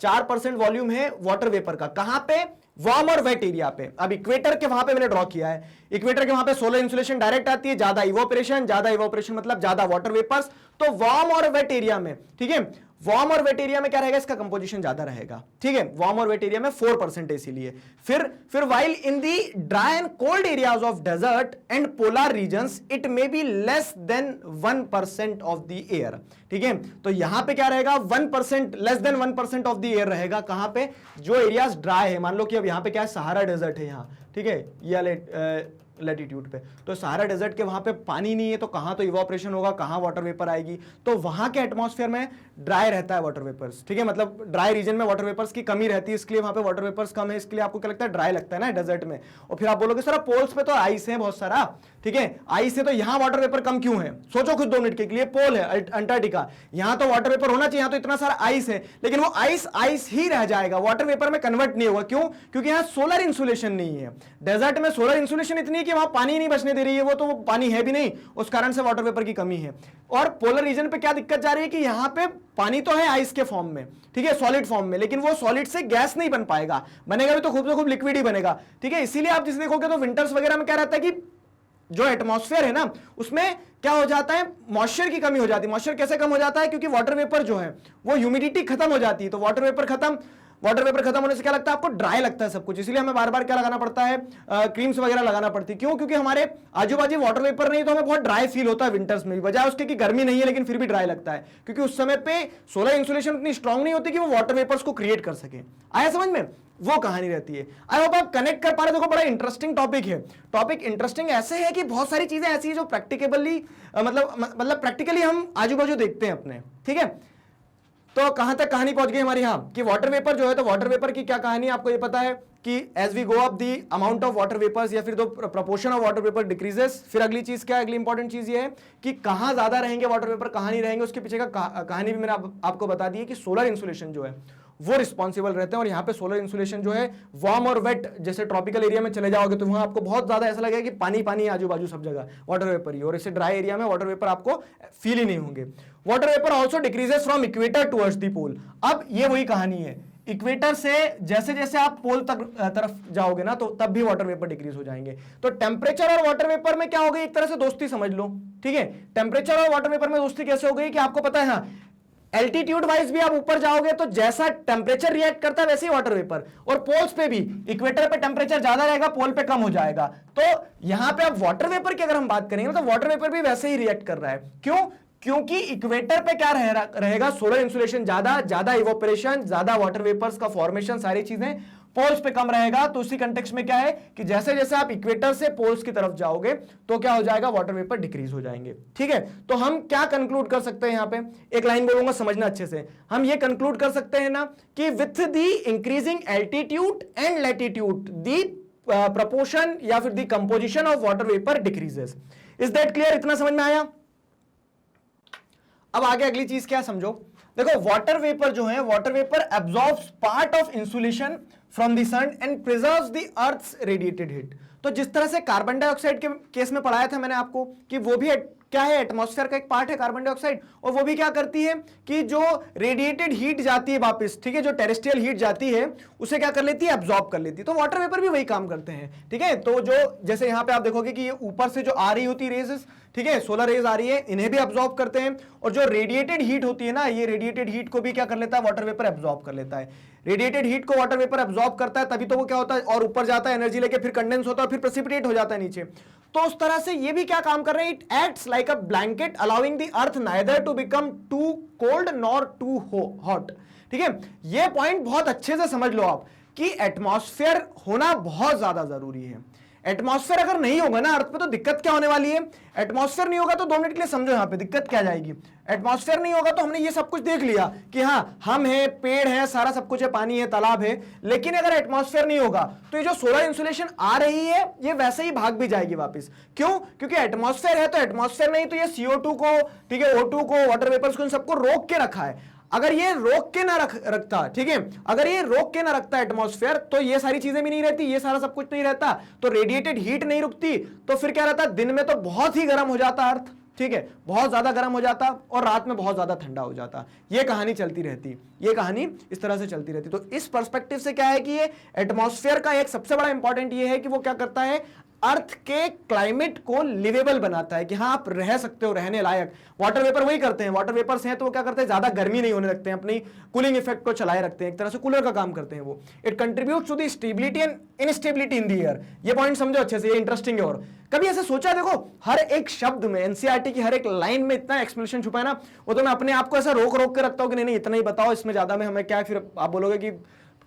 4% वॉल्यूम है वाटर वेपर का। कहां पे, वार्म और वेट एरिया पे। अब इक्वेटर के वहां पे मैंने ड्रॉ किया है, इक्वेटर के वहां पे सोलर इंसुलेशन डायरेक्ट आती है, ज्यादा इवोपरेशन मतलब ज्यादा वाटर वेपर्स। तो वार्म और वेट एरिया में, ठीक है, वार्म और वेट एरिया में क्या रहेगा, इसका कंपोजिशन ज्यादा रहेगा, ठीक है, वार्म और वेट एरिया में 4% है इसीलिए। फिर while in the dry and cold areas of desert and polar regions it may be less than 1% of the air, ठीक है। तो यहां पे क्या रहेगा, 1%, less than 1% of the air रहेगा। कहां पे, जो एरियाज ड्राई है, मान लो कि अब यहां पे क्या है, सहारा डेजर्ट है यहां, ठीक है, ये लैटिट्यूड पे, तो सहारा डेजर्ट के वहां पे पानी नहीं है, तो कहां तो इवोपरेशन होगा, कहां वाटर वेपर आएगी, तो वहां के एटमॉस्फेयर में ड्राई रहता है वाटर वेपर्स, ठीक है, मतलब ड्राई रीजन में वाटर वेपर्स की कमी रहती है, इसलिए वहां पे वाटर वेपर्स कम है, इसलिए आपको क्या लगता है, ड्राई लगता है ना डेजर्ट में। और फिर आप बोलोगे सर पोल्स पे तो आइस है बहुत सारा, ठीक है, आइस है तो यहां वाटर वेपर कम क्यों है? सोचो खुद 2 मिनट के लिए, पोल है अंटार्कटिका, यहां तो वाटर वेपर होना चाहिए, यहां तो इतना सारा आइस है, लेकिन वो आइस ही रह जाएगा, वाटर वेपर में कन्वर्ट नहीं होगा। क्यों? क्योंकि यहां सोलर इंसुलेशन नहीं है। डेजर्ट में सोलर इंसुलेशन इतनी है कि वहां पानी नहीं बचने दे रही है, वो तो वो पानी है भी नहीं, उस कारण से वाटर वेपर की कमी है। और पोलर रीजन पे क्या दिक्कत जा रही है कि यहां पे पानी तो है आइस के फॉर्म में, ठीक है, सॉलिड फॉर्म में, लेकिन वो सॉलिड से गैस नहीं बन पाएगा, बनेगा भी तो खूब लिक्विड ही बनेगा, ठीक है। इसीलिए आप जिसे देखोगे तो विंटर्स वगैरह में क्या रहता है कि जो एटमॉस्फेयर है ना, उसमें क्या हो जाता है, मॉइस्चर की कमी हो जाती है। मॉइस्चर कैसे कम हो जाता है? क्योंकि वाटर वेपर जो है वो ह्यूमिडिटी खत्म हो जाती है, तो वाटर वेपर खत्म होने से क्या लगता है आपको, ड्राई लगता है सब कुछ। इसलिए हमें बार बार क्या लगाना पड़ता है, क्रीम्स वगैरह लगाना पड़ती है। क्यों? क्योंकि हमारे आजू बाजू वाटर वेपर नहीं, तो हमें बहुत ड्राई फील होता है विंटर्स में भी, बजाय उसके कि गर्मी नहीं है लेकिन फिर भी ड्राई लगता है, क्योंकि उस समय पे सोलर इंसुलेशन उतनी स्ट्रांग नहीं होती कि वो वाटर वेपर्स को क्रिएट कर सके। आया समझ में? वो कहानी रहती है। आई होप आप कनेक्ट कर पा रहे हो। देखो बड़ा इंटरेस्टिंग टॉपिक है। टॉपिक इंटरेस्टिंग ऐसे है कि बहुत सारी चीजें ऐसी है जो प्रैक्टिकली मतलब प्रैक्टिकली हम आजू बाजू देखते हैं अपने, ठीक है। तो कहां तक कहानी पहुंच गई हमारी, यहां कि वाटर वेपर जो है, तो वाटर वेपर की क्या कहानी आपको ये पता है कि as we go up the amount of water vapours या फिर दो proportion of water vapour decreases. फिर अगली चीज क्या है, अगली इंपॉर्टेंट चीज ये है कि कहां ज्यादा रहेंगे वाटर वेपर, कहां नहीं रहेंगे। उसके पीछे का कहानी भी मैंने आपको बता दी है कि सोलर इंसुलेशन जो है वो रिस्पॉन्सिबल रहते हैं। और यहाँ पे सोलर इंसुलेशन जो है वार्म और वेट, जैसे ट्रॉपिकल एरिया में चले जाओगे तो वहां आपको बहुत ज्यादा ऐसा लगेगा कि पानी पानी आजू बाजू सब जगह वाटर वेपर ही, और इसे ड्राई एरिया में वाटर वेपर आपको फील ही नहीं होंगे। Water vapour also decreases from equator towards the pole. अब ये वही कहानी है, इक्वेटर से जैसे जैसे आप पोल तक तरफ जाओगे ना, तो तब भी वाटर वेपर डिक्रीज हो जाएंगे। तो टेम्परेचर और वाटर वेपर में क्या हो गई, एक तरह से दोस्ती समझ लो, ठीक है। टेम्परेचर और वाटर वेपर में दोस्ती कैसे हो गई कि आपको पता है, हाँ, एल्टीट्यूड वाइज भी आप ऊपर जाओगे तो जैसा टेम्परेचर रिएक्ट करता है वैसे ही वाटर वेपर, और पोल्स पे भी इक्वेटर पे टेम्परेचर ज्यादा रहेगा, पोल पे कम हो जाएगा। तो यहां पे अब वाटर वेपर की अगर हम बात करेंगे तो वाटर वेपर भी वैसे ही रिएक्ट कर रहा है। क्यों? क्योंकि इक्वेटर पे क्या रहेगा, सोलर इंसुलेशन ज्यादा इवोपरेशन, ज्यादा वाटर वेपर्स का फॉर्मेशन, सारी चीजें पोल्स पे कम रहेगा। तो उसी कंटेक्स्ट में क्या है कि जैसे जैसे आप इक्वेटर से पोल्स की तरफ जाओगे तो क्या हो जाएगा, वाटर वेपर डिक्रीज हो जाएंगे, ठीक है। तो हम क्या कंक्लूड कर सकते हैं, यहां पे एक लाइन बोलूंगा, समझना अच्छे से। हम ये कंक्लूड कर सकते हैं ना कि with the increasing altitude and latitude the proportion या फिर the composition of water vapour decreases. Is that clear? इतना समझ में आया? अब आगे अगली चीज क्या समझो। देखो वाटर वेपर जो है, water vapour absorbs part of insulation from the sun and preserves the earth's radiated heat. तो जिस तरह से कार्बन डाइऑक्साइड के केस में पढ़ाया था मैंने आपको कि वो भी क्या है, एटमॉस्फेयर का एक पार्ट है कार्बन डाइऑक्साइड, और वो भी क्या करती है कि जो रेडिएटेड हीट जाती है वापस, ठीक है, जो टेरेस्ट्रियल हीट जाती है उसे क्या कर लेती है, एब्जॉर्ब कर लेती है। तो वाटर वेपर भी वही काम करते हैं, ठीक है। तो जो जैसे यहां पे आप देखोगे कि ये ऊपर से जो आ रही होती रेजेस, ठीक है, सोलर रेज आ रही है, इन्हें भी एब्जॉर्ब करते हैं, और जो रेडिएटेड हीट होती है ना, ये रेडिएटेड हीट को भी क्या कर लेता है, वाटर वेपर एब्जॉर्ब कर लेता है। रेडिएटेड हीट को वाटर वेपर एब्जॉर्ब करता है, तभी तो वो क्या होता है और ऊपर जाता है एनर्जी लेके, फिर कंडेंस होता है, फिर प्रेसिपिटेट हो जाता है नीचे। तो उस तरह से ये भी क्या काम कर रहे हैं, it acts like a blanket allowing the earth neither to become too cold nor too hot, ठीक है। ये पॉइंट बहुत अच्छे से समझ लो आप कि एटमॉस्फेयर होना बहुत ज्यादा जरूरी है। एटमॉस्फेयर अगर नहीं होगा ना अर्थ पे तो दिक्कत क्या होने वाली है, एटमॉस्फेयर नहीं होगा तो 2 मिनट के लिए समझो यहां पे दिक्कत क्या जाएगी। एटमॉस्फेयर नहीं होगा तो हमने ये सब कुछ देख लिया कि हाँ हम हैं, पेड़ है, सारा सब कुछ है, पानी है, तालाब है, लेकिन अगर एटमॉस्फेयर नहीं होगा तो ये जो सोलर इंसुलेशन आ रही है ये वैसे ही भाग भी जाएगी वापस। क्यों? क्योंकि एटमॉस्फेयर है तो एटमॉस्फेयर नहीं तो ये CO2 को, ठीक है, O2 को, वाटर वेपर्स को, इन सबको रोक के रखा है। अगर ये रोक के ना रखता, ठीक है, अगर ये रोक के ना रखता एटमॉस्फेयर तो ये सारी चीजें भी नहीं रहती, ये सारा सब कुछ नहीं रहता, तो रेडिएटेड हीट नहीं रुकती, तो फिर क्या रहता, दिन में तो बहुत ही गर्म हो जाता अर्थ, ठीक है, बहुत ज्यादा गर्म हो जाता, और रात में बहुत ज्यादा ठंडा हो जाता। ये कहानी चलती रहती, ये कहानी इस तरह से चलती रहती। तो इस पर्सपेक्टिव से क्या है कि ये एटमॉस्फेयर का एक सबसे बड़ा इंपॉर्टेंट ये है कि वो क्या करता है, अर्थ के क्लाइमेट को लिवेबल बनाता है कि हाँ आप रह सकते हो, रहने लायक। वाटर वेपर वही करते हैं, वाटर वेपर्स हैं तो वो क्या करते हैं, ज्यादा गर्मी नहीं होने लगते हैं, अपनी कूलिंग इफेक्ट को चलाए रखते हैं, एक तरह से कूलर का काम करते हैं वो। It contributes to the stability and instability in the air. ये पॉइंट समझो अच्छे से, ये इंटरेस्टिंग है। और कभी ऐसे सोचा देखो, हर एक शब्द में, एनसीईआरटी की हर एक लाइन में इतना एक्सप्लेनेशन छुपा है ना, वो तो मैं अपने आप को ऐसा रोक रोक के रखता हूँ कि नहीं इतना ही बताओ, इसमें ज्यादा में हमें क्या, फिर आप बोलोगे कि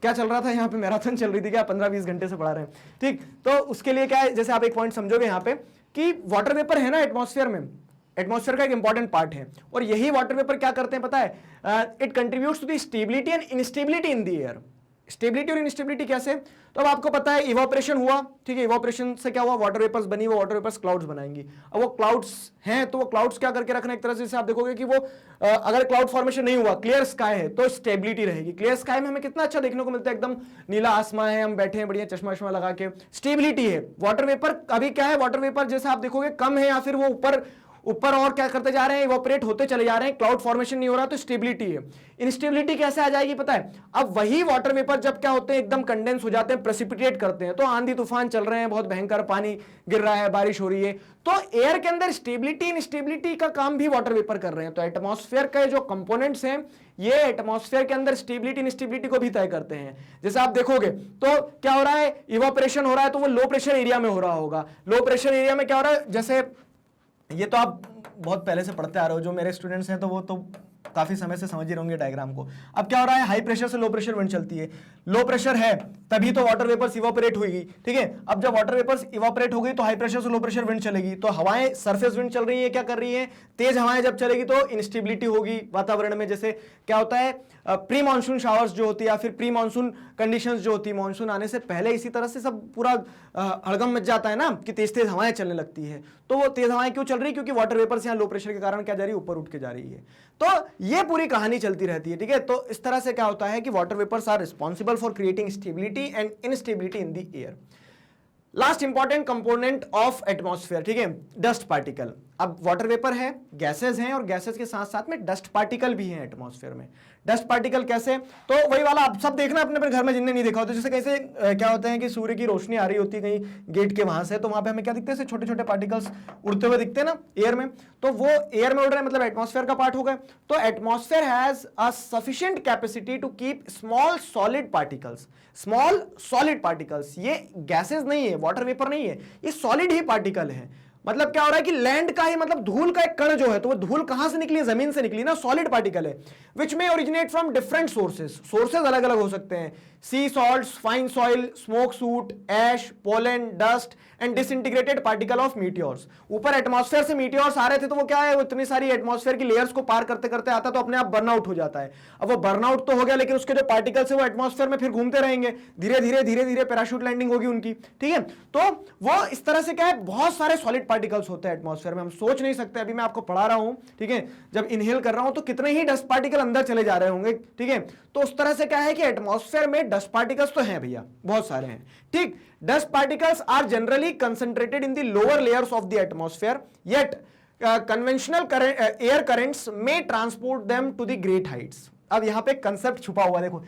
क्या चल रहा था यहाँ पे, मैराथन चल रही थी क्या, 15-20 घंटे से पढ़ा रहे हैं, ठीक। तो उसके लिए क्या है, जैसे आप एक पॉइंट समझोगे यहाँ पे कि वाटर वेपर है ना एटमॉस्फेयर में, एटमॉस्फेयर का एक इंपॉर्टेंट पार्ट है, और यही वाटर वेपर क्या करते हैं पता है, it contributes to the stability and instability in the air. Stability और इनस्टेबिलिटी कैसे, तो अब आपको पता है इवापोरेशन हुआ, ठीक है, इवापोरेशन से क्या हुआ, वाटर वेपर्स बनी, वो वाटर वेपर्स क्लाउड्स बनाएंगी। अब वो क्लाउड्स हैं तो वो क्लाउड्स क्या करके रखना, एक तरह से आप देखोगे कि वो अगर क्लाउड फॉर्मेशन नहीं हुआ, क्लियर स्काई है तो स्टेबिलिटी रहेगी। क्लियर स्काई में हमें कितना अच्छा देखने को मिलता है, एकदम नीला आसमान है, हम बैठे हैं बढ़िया चश्मा वश्मा लगा के, स्टेबिलिटी है। वाटर वेपर अभी क्या है, वाटर वेपर जैसे आप देखोगे कम है, या फिर वो ऊपर और क्या करते जा रहे हैं, इवोपरेट होते चले जा रहे हैं, क्लाउड फॉर्मेशन नहीं हो रहा, तो स्टेबिलिटी है। इनस्टेबिलिटी कैसे आ जाएगी पता है, अब वही वाटर वेपर जब क्या होते हैं, एकदम कंडेंस हो जाते हैं, प्रेसिपिटेट करते हैं, तो आंधी तूफान चल रहे हैं, बहुत भयंकर पानी गिर रहा है, बारिश हो रही है, तो एयर के अंदर स्टेबिलिटी इनस्टेबिलिटी का काम भी वाटर वेपर कर रहे हैं। तो एटमॉस्फेयर के जो कंपोनेंट्स हैं ये एटमॉस्फेयर के अंदर स्टेबिलिटी इनस्टेबिलिटी को भी तय करते हैं। जैसे आप देखोगे तो क्या हो रहा है, इवापोरेशन हो रहा है तो वो लो प्रेशर एरिया में हो रहा होगा। लो प्रेशर एरिया में क्या हो रहा है, जैसे ये तो आप बहुत पहले से पढ़ते आ रहे हो, जो मेरे स्टूडेंट्स हैं तो वो तो काफी समय से समझ ही होंगे डायग्राम को। अब क्या हो रहा है, हाई प्रेशर से लो प्रेशर विंड चलती है, लो प्रेशर है तभी तो वाटर वेपर्स इवापोरेट हुई, ठीक है। अब जब वाटर वेपर्स इवापोरेट हो गई तो हाई प्रेशर से लो प्रेशर विंड चलेगी, तो हवाएं सरफेस विंड चल रही है, क्या कर रही है, तेज हवाएं जब चलेगी तो इनस्टेबिलिटी होगी वातावरण में। जैसे क्या होता है, प्री मानसून शावर्स जो होती है या फिर प्री मानसून कंडीशंस जो होती है, मानसून आने से पहले इसी तरह से सब पूरा हड़गम मच जाता है ना, कि तेज तेज हवाएं चलने लगती है। तो वो तेज हवाएं क्यों चल रही है, क्योंकि वाटर वेपर्स यहाँ लो प्रेशर के कारण क्या जा रही है, ऊपर उठ के जा रही है। तो ये पूरी कहानी चलती रहती है, ठीक है। तो इस तरह से क्या होता है कि water vapours are responsible for creating stability and instability in the air. Last important component of atmosphere, ठीक है, डस्ट पार्टिकल। अब वाटर वेपर है, गैसेस हैं, और गैसेस के साथ साथ में डस्ट पार्टिकल भी हैं एटमॉस्फेयर में। डस्ट पार्टिकल कैसे, तो वही वाला आप सब देखना अपने घर में जिनने नहीं देखा होता, जैसे कैसे क्या होते हैं कि सूर्य की रोशनी आ रही होती है कहीं गेट के वहां से, तो वहां पे हमें क्या दिखते हैं, छोटे छोटे पार्टिकल्स उड़ते हुए दिखते हैं ना एयर में, तो वो एयर में उड़ रहे हैं, मतलब एटमॉस्फेयर का पार्ट हो गए। तो atmosphere has a sufficient capacity to keep small solid particles. Small solid particles, ये गैसेस नहीं है, वाटर वेपर नहीं है, ये सॉलिड ही पार्टिकल है। मतलब क्या हो रहा है कि लैंड का ही, मतलब धूल का एक कण जो है, तो वो धूल कहां से निकली, जमीन से निकली ना, सॉलिड पार्टिकल है, विच में originate from different sources. Sources अलग अलग हो सकते हैं, sea salts, fine soil, smoke soot, ash, pollen, dust and disintegrated particle of meteors. ऊपर एटमॉस्फेयर से मीटियोर्स आ रहे थे तो वो क्या है, वो इतनी सारी एटमॉस्फेयर की लेयर्स को पार करते करते आता तो अपने आप बर्नआउट हो जाता है। अब वो बर्नआउट तो हो गया, लेकिन उसके जो पार्टिकल्स है वो एटमॉस्फेयर में फिर घूमते रहेंगे, धीरे धीरे पैराशूट लैंडिंग होगी उनकी, ठीक है। तो वो इस तरह से क्या है, बहुत सारे सॉलिड पार्टिकल्स होते हैं एटमॉस्फेयर में, हम सोच नहीं सकते। अभी मैं आपको पढ़ा रहा हूं, ठीक है, जब इनहेल कर रहा हूं तो कितने ही डस्ट पार्टिकल अंदर चले जा रहे होंगे, ठीक है। तो उस तरह से क्या है कि एटमॉस्फेयर में डस्ट पार्टिकल्स तो हैं भैया, बहुत सारे हैं, ठीक। Dust particles are generally concentrated in the lower layers of the atmosphere, yet conventional air currents में transport them to the great heights. अब यहां पे कंसेप्ट छुपा हुआ देखो,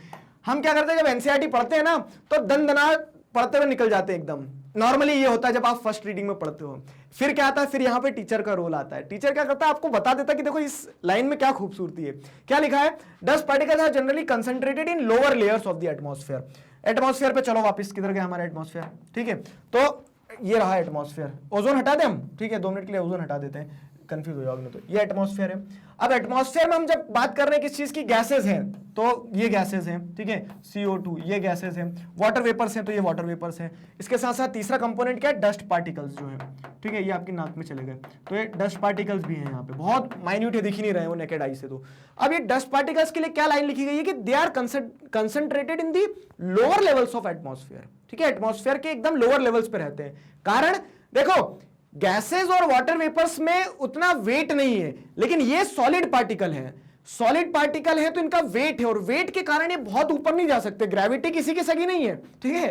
हम क्या करते हैं जब एनसीईआरटी पढ़ते हैं ना तो दंदना पढ़ते हुए निकल जाते हैं एकदम। नॉर्मली ये होता है जब आप फर्स्ट रीडिंग में पढ़ते हो। फिर क्या आता है, फिर यहाँ पे टीचर का रोल आता है। टीचर क्या करता है, आपको बता देता है कि देखो इस लाइन में क्या खूबसूरती है। क्या लिखा है, dust particles are generally concentrated in lower layers of the atmosphere. Atmosphere पे चलो वापस, किधर गया हमारा एटमॉस्फेयर, ठीक है, तो ये रहा एटमॉस्फेयर। ओजोन हटा दें हम, ठीक है, 2 मिनट के लिए ओजोन हटा देते हैं, कंफ्यूज हो जाओगे। तो ये एटमॉस्फेयर है। अब एटमॉस्फेयर में हम जब बात कर रहे हैं किस चीज की, गैसेज हैं, तो ये गैसेज हैं, ठीक है, CO2 ये गैसेज हैं, वाटर वेपर्स हैं तो ये वाटर वेपर्स हैं। इसके साथ साथ तीसरा कंपोनेंट क्या है, डस्ट पार्टिकल्स जो है, ठीक है, ये आपकी नाक में चले गए तो ये डस्ट पार्टिकल्स भी हैं यहाँ पे, बहुत माइन्यूट है, दिख ही नहीं रहे हो नेकेड आई से। तो अब ये डस्ट पार्टिकल्स के लिए क्या लाइन लिखी गई है कि they are concentrated in the lower levels of atmosphere, ठीक है, एटमॉस्फेयर के एकदम लोअर लेवल्स पे रहते हैं। कारण देखो गैसेस और वाटर वेपर्स में उतना वेट नहीं है, लेकिन ये सॉलिड पार्टिकल है, सॉलिड पार्टिकल है तो इनका वेट है, और वेट के कारण ये बहुत ऊपर नहीं जा सकते। ग्रेविटी किसी की सगी नहीं है, ठीक है,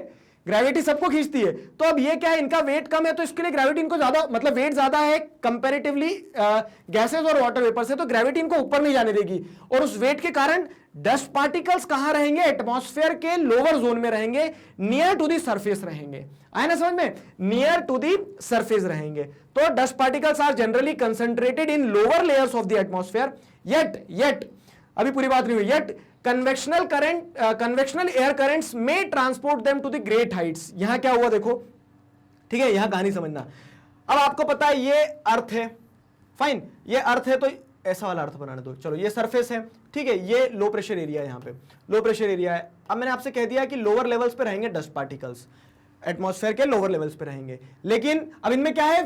ग्रेविटी सबको खींचती है। तो अब ये क्या है, इनका वेट कम है तो इसके लिए ग्रेविटी इनको ज्यादा, मतलब वेट ज्यादा है कंपैरेटिवली गैसेस और वाटर वेपर से, तो ग्रेविटी इनको ऊपर नहीं जाने देगी। और उस वेट के कारण डस्ट पार्टिकल्स कहां रहेंगे, एटमॉस्फेयर के लोअर जोन में रहेंगे, नियर टू दी सरफेस रहेंगे। आए ना समझ में, नियर टू दी सरफेस रहेंगे। तो dust particles are generally concentrated in lower layers of the atmosphere. Yet अभी पूरी बात नहीं हुई, येट कन्वेक्शनल एयर करंट्स में transport them to the great heights. यहां क्या हुआ देखो, ठीक है, यहां कहानी समझना। अब आपको पता है ये अर्थ है, फाइन, ये अर्थ है तो ऐसा वाला अर्थ बनाने दो। चलो ये सरफेस है, ठीक है, ये लो प्रेशर एरिया है, यहाँ पे लो प्रेशर एरिया है। अब मैंने आपसे कह दिया कि लोअर लेवल्स पे रहेंगे डस्ट पार्टिकल्स, एटमॉस्फेयर के लोअर लेवल्स पे रहेंगे, लेकिन अब इनमें क्या है,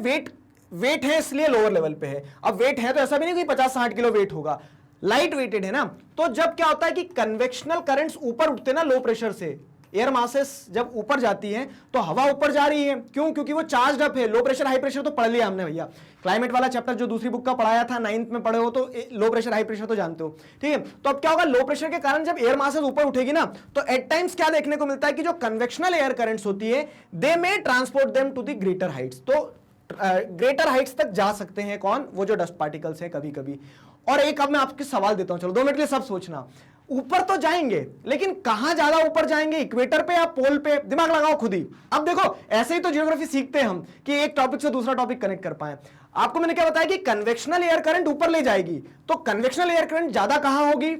वेट है इसलिए लोअर लेवल पे है। अब वेट है तो ऐसा भी नहीं कि 50-60 किलो वेट होगा, लाइट वेटेड है ना। तो जब क्या होता है कि कन्वेक्शनल करंट्स ऊपर उठते ना लो प्रेशर से, एयर मासेस जब ऊपर जाती हैं तो हवा ऊपर जा रही है, क्यों, क्योंकि वो चार्ज अप है। लो प्रेशर हाई प्रेशर तो पढ़ लिया हमने भैया, क्लाइमेट वाला चैप्टर जो दूसरी बुक का पढ़ाया था 9th में पढ़े हो तो लो प्रेशर हाई प्रेशर तो जानते हो, ठीक है। तो अब क्या होगा, लो प्रेशर के कारण जब एयर मासेस ऊपर उठेगी ना तो एट टाइम्स क्या देखने को मिलता है कि जो कन्वेक्शनल एयर करंट्स होती है they may transport them to the greater heights. तो ग्रेटर हाइट्स तक जा सकते हैं कौन, वो जो डस्ट पार्टिकल्स हैं कभी कभी। और एक अब मैं आपके सवाल देता हूं, चलो 2 मिनट के लिए सब सोचना। ऊपर तो जाएंगे लेकिन कहां ज्यादा ऊपर जाएंगे, इक्वेटर पे या पोल पे, दिमाग लगाओ खुद ही। अब देखो ऐसे ही तो ज्योग्राफी सीखते हैं हम कि एक टॉपिक से दूसरा टॉपिक कनेक्ट कर पाए। आपको मैंने क्या बताया कि कन्वेक्शनल एयर करंट ऊपर ले जाएगी, तो कन्वेक्शनल एयर करंट ज्यादा कहां होगी,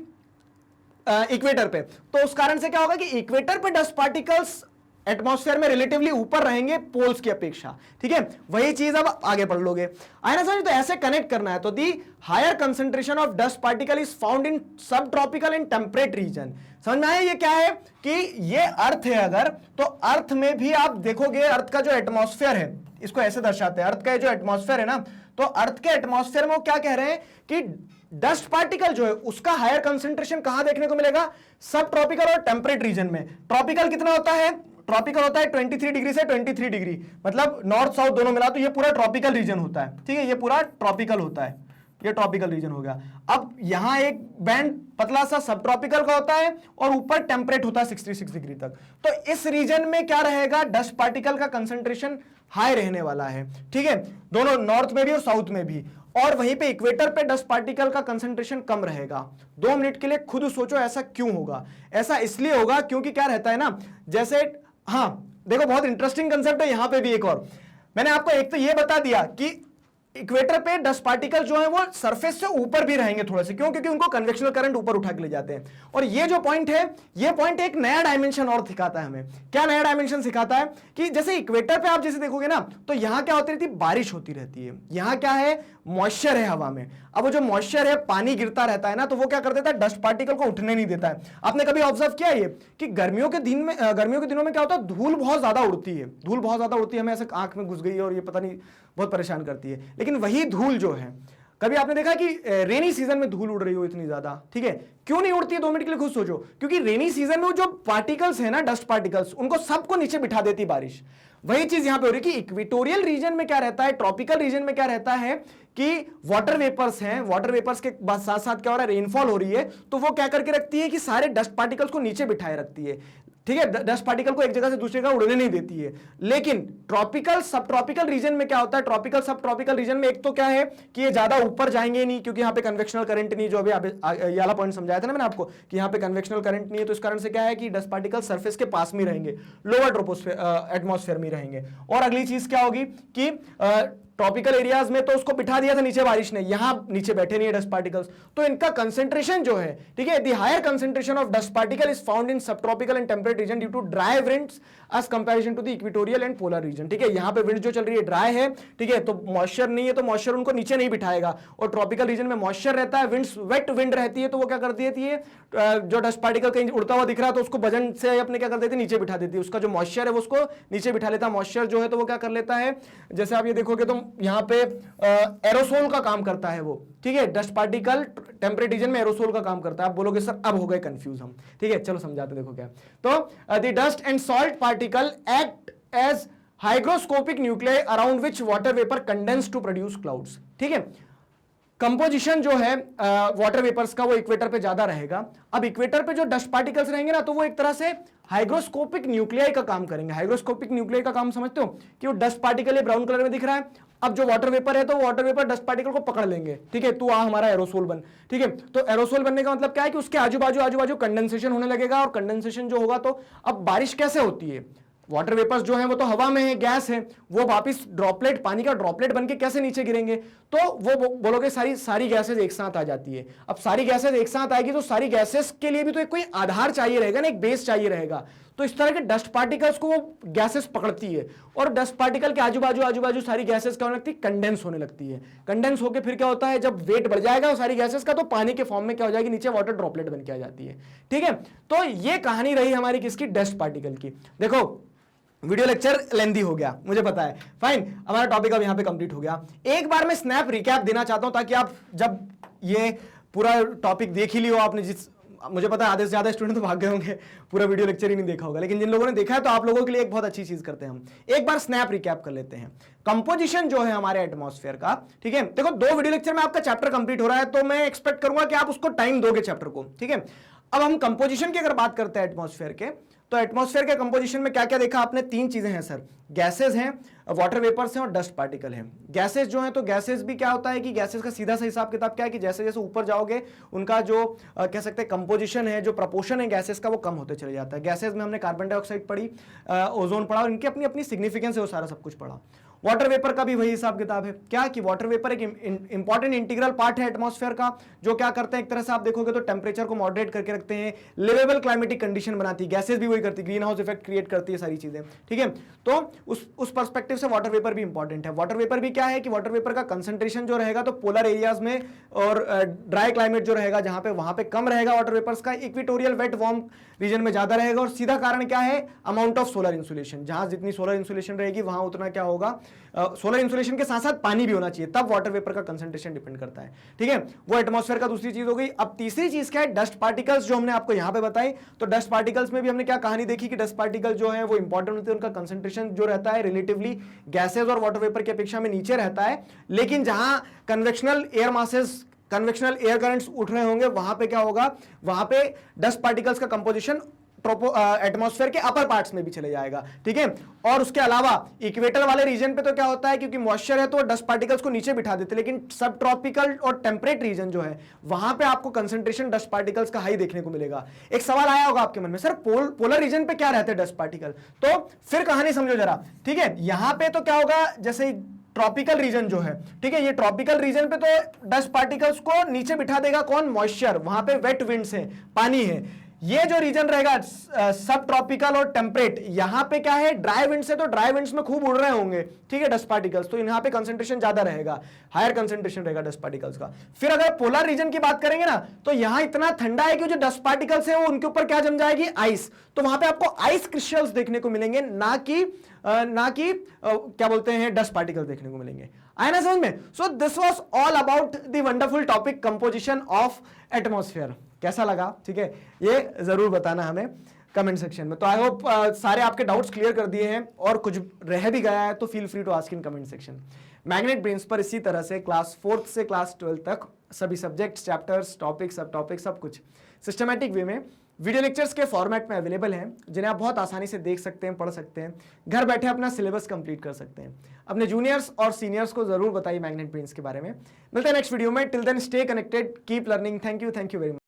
इक्वेटर पे। तो उस कारण से क्या होगा कि इक्वेटर पे डस्ट पार्टिकल्स एटमॉस्फेयर में रिलेटिवली ऊपर रहेंगे पोल्स की अपेक्षा, ठीक है। वही चीज अब आगे पढ़ लोगे, आए ना समझ। तो ऐसे कनेक्ट करना है। तो the higher concentration of dust particle is found in subtropical and temperate reason. समझ में आया ये क्या है कि ये अर्थ है, अगर तो अर्थ में भी आप देखोगे अर्थ का जो एटमॉस्फेयर है, इसको ऐसे दर्शाते हैं, अर्थ का जो एटमॉस्फेयर है ना, तो अर्थ के एटमॉस्फेयर में वो क्या कह रहे हैं कि डस्ट पार्टिकल जो है उसका हायर कंसंट्रेशन कहां देखने को मिलेगा, सब ट्रॉपिकल और टेम्परेट रीजन में। ट्रॉपिकल कितना होता है, ट्रॉपिकल होता है 23 डिग्री से 23 डिग्री, मतलब नॉर्थ साउथ दोनों मिला तो ये पूरा ट्रॉपिकल रीजन होता है, ठीक है, ये पूरा ट्रॉपिकल होता है, ये ट्रॉपिकल रीजन हो गया। अब यहां एक बैंड पतला सा सब ट्रॉपिकल का होता है और ऊपर टेम्परेट होता है 66 डिग्री तक। तो इस रीजन में क्या रहेगा, डस्ट पार्टिकल का कंसंट्रेशन हाई रहने वाला है, ठीक है, दोनों नॉर्थ में भी और साउथ में भी। और वहीं पे इक्वेटर पे डस्ट पार्टिकल का कंसंट्रेशन कम रहेगा। 2 मिनट के लिए खुद सोचो ऐसा क्यों होगा। ऐसा इसलिए होगा क्योंकि क्या रहता है ना, जैसे हाँ देखो बहुत इंटरेस्टिंग कंसेप्ट है यहां पे भी एक और। मैंने आपको एक तो ये बता दिया कि इक्वेटर पे डस्ट पार्टिकल जो है वो सरफेस से ऊपर भी रहेंगे थोड़े से, क्यों, क्योंकि उनको कन्वेक्शनल करंट ऊपर उठा के ले जाते हैं। और ये जो पॉइंट है, ये पॉइंट एक नया डायमेंशन और सिखाता है हमें। क्या नया डायमेंशन सिखाता है कि जैसे इक्वेटर पे आप जैसे देखोगे ना तो यहां क्या होती रहती है, बारिश होती रहती है। यहां क्या है, मॉइस्चर है हवा में। अब वो जो मॉइस्चर है, पानी गिरता रहता है ना, तो वो क्या कर देता है, डस्ट पार्टिकल को उठने नहीं देता है। आपने कभी ऑब्जर्व किया ये कि गर्मियों के दिनों में क्या होता है, धूल बहुत ज्यादा उड़ती है, धूल बहुत ज्यादा उड़ती है, हमें ऐसे आंख में घुस गई है और ये पता नहीं बहुत परेशान करती है। लेकिन वही धूल जो है, कभी आपने देखा कि रेनी सीजन में धूल उड़ रही हो इतनी ज्यादा, ठीक है, क्यों नहीं उड़ती है, 2 मिनट के लिए खुद सोचो। क्योंकि रेनी सीजन में जो पार्टिकल्स है ना, डस्ट पार्टिकल्स, उनको सबको नीचे बिठा देती बारिश। वही चीज यहां पे हो रही है कि इक्वेटोरियल रीजन में क्या रहता है, ट्रॉपिकल रीजन में क्या रहता है कि वाटर वेपर्स हैं, वाटर वेपर्स के साथ साथ क्या हो रहा है, रेनफॉल हो रही है, तो वो क्या करके रखती है कि सारे डस्ट पार्टिकल्स को नीचे बिठाए रखती है। ठीक है, डस्ट पार्टिकल को एक जगह से दूसरी जगह उड़ने नहीं देती है। लेकिन ट्रॉपिकल सब ट्रॉपिकल रीजन में क्या होता है, ट्रॉपिकल सब ट्रॉपिकल रीजन में एक तो क्या है कि ये ज्यादा ऊपर जाएंगे नहीं, क्योंकि यहाँ पे कन्वेक्शनल करंट नहीं, जो अभी ये वाला पॉइंट समझाया था ना मैंने आपको कि यहाँ पे कन्वेक्शनल करंट नहीं है, तो इस कारण से क्या है कि डस्ट पार्टिकल सरफेस के पास में रहेंगे, लोअर ट्रोपोस्फेयर एटमॉस्फेयर में रहेंगे। और अगली चीज क्या होगी कि ट्रॉपिकल एरियाज में तो उसको बिठा दिया था नीचे बारिश ने, यहां नीचे बैठे नहीं है डस्ट पार्टिकल्स, तो इनका कंसेंट्रेशन जो है, ठीक है, the higher concentration of dust particle is found in subtropical and temperate region due to dry winds as comparison to the equatorial and polar region. ठीक है, यहां पे विंड जो चल रही है ड्राई है, ठीक है, तो मॉइस्चर नहीं है, तो मॉइस्चर उनको नीचे नहीं बिठाएगा, और ट्रॉपिकल रीजन में मॉइस्चर रहता है, विंड्स वेट विंड रहती है, तो वो क्या कर देती है, जो डस्ट पार्टिकल कहीं उड़ता हुआ दिख रहा है तो उसको वजन से अपने क्या कर देती है, नीचे बिठा देती है, उसका जो मॉइस्चर है वो उसको नीचे बिठा लेता है। मॉइस्चर जो है तो वो क्या कर लेता है, जैसे आप ये देखोगे तो यहाँ पे एरोसोल का काम करता है वो, ठीक है, डस्ट पार्टिकल टेम्परेट रीजन में एरोसोल का काम करता है। आप बोलोगे सर अब हो गए कंफ्यूज हम, ठीक है, चलो समझाते देखो क्या। तो the dust and salt particle act as hygroscopic nuclei around which water vapour condense to produce clouds. ठीक है, कंपोजिशन जो है वाटर वेपर्स का वो इक्वेटर पे ज्यादा रहेगा। अब इक्वेटर पे जो डस्ट पार्टिकल्स रहेंगे ना, तो वो एक तरह से हाइग्रोस्कोपिक न्यूक्लियाई का काम करेंगे। हाइग्रोस्कोपिक न्यूक्लियाई का काम समझते हो कि वो डस्ट पार्टिकल ब्राउन कलर में दिख रहा है, अब जो वाटर वेपर है तो वाटर वेपर डस्ट पार्टिकल को पकड़ लेंगे, ठीक है, तू हमारा एरोसोल बन। ठीक है, तो एरोसोल बनने का मतलब क्या है कि उसके आजू बाजू कंडेंसेशन होने लगेगा, और कंडेंसेशन जो होगा तो अब बारिश कैसे होती है, वाटर वेपर्स जो है वो तो हवा में है, गैस है, वो वापस ड्रॉपलेट, पानी का ड्रॉपलेट बनके कैसे नीचे गिरेंगे, तो वो बोलोगे सारी गैसेस एक साथ आ जाती है। अब सारी गैसेस एक साथ आएगी तो सारी गैसेस के लिए भी तो एक कोई आधार चाहिए रहेगा ना, एक बेस चाहिए रहेगा, तो इस तरह के डस्ट पार्टिकल्स को वो गैसेस पकड़ती है, और डस्ट पार्टिकल के आजू बाजू सारी गैसेस क्या होने लगती है, कंडेंस होने लगती है। कंडेंस होकर फिर क्या होता है, जब वेट बढ़ जाएगा सारी गैसेस का, तो पानी के फॉर्म में क्या हो जाएगी, नीचे वाटर ड्रॉपलेट बन के आ जाती है। ठीक है, तो ये कहानी रही हमारी किसकी, डस्ट पार्टिकल की। देखो वीडियो लेक्चर लेंदी हो गया, मुझे पता है, फाइन, हमारा टॉपिक अब यहां पे कंप्लीट हो गया। एक बार मैं स्नैप रिकैप देना चाहता हूं, ताकि आप जब ये पूरा टॉपिक देख ही लियो आपने, जिस मुझे पता है आधे से ज्यादा स्टूडेंट तो भाग गए होंगे, पूरा वीडियो लेक्चर ही नहीं देखा होगा, लेकिन जिन लोगों ने देखा है तो आप लोगों के लिए एक बहुत अच्छी चीज करते हैं हम, एक बार स्नैप रिकैप कर लेते हैं। कंपोजिशन जो है हमारे एटमॉस्फेयर का, ठीक है, देखो 2 वीडियो लेक्चर में आपका चैप्टर कंप्लीट हो रहा है, तो मैं एक्सपेक्ट करूंगा कि आप उसको टाइम दोगे चैप्टर को। ठीक है, अब हम कंपोजिशन की अगर बात करते हैं एटमॉस्फेयर के, तो एटमॉस्फेयर के कंपोजिशन में क्या क्या देखा आपने, 3 चीजें हैं सर, गैसेस हैं, वाटर वेपर्स हैं और डस्ट पार्टिकल हैं। गैसेस जो हैं, तो गैसेस भी क्या होता है कि गैसेस का सीधा सा हिसाब किताब क्या है कि जैसे जैसे ऊपर जाओगे उनका जो कह सकते हैं कंपोजिशन है, जो प्रपोर्शन है गैसेस का, वो कम होते चले जाता है। गैसेस में हमने कार्बन डाइऑक्साइड पढ़ी, ओजोन पढ़ा, और इनकी अपनी अपनी सिग्निफिकेंस है, वो सारा सब कुछ पढ़ा। वाटर वेपर का भी वही हिसाब किताब है, क्या कि वाटर वेपर एक इंपॉर्टेंट इंटीग्रल पार्ट है एटमॉस्फेयर का, जो क्या करते हैं, एक तरह से आप देखोगे तो टेम्परेचर को मॉडरेट करके रखते हैं, लिवेबल क्लाइमेटिक कंडीशन बनाती है। गैसेस भी वही करती है, ग्रीन हाउस इफेक्ट क्रिएट करती है, सारी चीजें। ठीक है, तो उस पर्सपेक्टिव से वाटर वेपर भी इंपॉर्टेंट है। वाटर वेपर भी क्या है कि वाटर वेपर का कंसंट्रेशन जो रहेगा तो पोलर एरियाज में और ड्राई क्लाइमेट जो रहेगा जहां पे, वहां पे कम रहेगा वाटर वेपर्स का, इक्वेटोरियल वेट वार्म रीजन में ज्यादा रहेगा। और सीधा कारण क्या है, अमाउंट ऑफ सोलर इंसुलेशन, जहां जितनी सोलर इंसुलेशन रहेगी वहां उतना क्या होगा, सोलर इंसुलेशन के साथ साथ पानी भी होना चाहिए, तब वाटर वेपर का कंसंट्रेशन डिपेंड करता है। ठीक है, वो एटमॉस्फेयर का दूसरी चीज हो गई। अब तीसरी चीज क्या है, डस्ट पार्टिकल्स, जो हमने आपको यहां पे बताई। तो डस्ट पार्टिकल्स में भी हमने क्या कहानी देखी कि डस्ट पार्टिकल जो है वो इंपॉर्टेंट होते हैं, उनका कंसंट्रेशन जो रहता है रिलेटिवली गैसेज और वाटर वेपर की अपेक्षा में नीचे रहता है, लेकिन जहां convectional air masses, convectional air currents उठ रहे होंगे, वहां पे क्या होगा, वहां पे डस्ट पार्टिकल्स का कंपोजिशन एटमॉस्फेयर के अपर पार्ट्स में भी चले जाएगा। ठीक है, और उसके अलावा इक्वेटर वाले रीजन पे तो क्या होता है, क्योंकि मॉइस्चर है तो डस्ट पार्टिकल्स को नीचे बिठा देते हैं, लेकिन सब ट्रॉपिकल और टेम्परेट रीजन जो है वहां पे आपको कंसंट्रेशन डस्ट पार्टिकल्स का हाई देखने को मिलेगा। एक सवाल आया होगा आपके मन में, सर पोलर रीजन पे क्या रहते हैं डस्ट पार्टिकल, तो फिर कहानी समझो जरा। ठीक है, यहां पे तो क्या होगा, जैसे ट्रॉपिकल रीजन जो है, ठीक है, ये ट्रॉपिकल रीजन पे तो डस्ट पार्टिकल्स को नीचे बिठा देगा कौन, मॉइस्चर, वहां पे वेट विंड्स है, पानी है। ये जो रीजन रहेगा सब ट्रॉपिकल और टेम्परेट, यहां पे क्या है, ड्राई विंड्स है, तो ड्राई विंड्स में खूब उड़ रहे होंगे, ठीक है, डस्ट पार्टिकल्स, तो यहां पे कंसंट्रेशन ज्यादा रहेगा, हायर कंसंट्रेशन रहेगा डस्ट पार्टिकल्स का। फिर अगर पोलर रीजन की बात करेंगे ना, तो यहां इतना ठंडा है कि जो डस्ट पार्टिकल्स है वो उनके ऊपर क्या जम जाएगी, आइस, तो वहां पे आपको आइस क्रिस्टल्स देखने को मिलेंगे, ना कि क्या बोलते हैं, डस्ट पार्टिकल्स देखने को मिलेंगे। आया ना समझ में? So this was all about the wonderful topic composition of atmosphere. कैसा लगा? ठीक है, ये जरूर बताना हमें कमेंट सेक्शन में। तो आई होप सारे आपके डाउट्स क्लियर कर दिए हैं, और कुछ रह भी गया है तो feel free to ask in comment section. Magnet Brains पर इसी तरह से क्लास 4th से क्लास 12th तक सभी सब्जेक्ट्स, चैप्टर्स, टॉपिक्स, सब टॉपिक्स, सब कुछ सिस्टमैटिक वे में वीडियो लेक्चर्स के फॉर्मेट में अवेलेबल हैं, जिन्हें आप बहुत आसानी से देख सकते हैं, पढ़ सकते हैं, घर बैठे अपना सिलेबस कंप्लीट कर सकते हैं। अपने जूनियर्स और सीनियर्स को जरूर बताइए मैग्नेट ब्रेन्स के बारे में। मिलते हैं नेक्स्ट वीडियो में। Till then stay connected, keep learning. Thank you very much.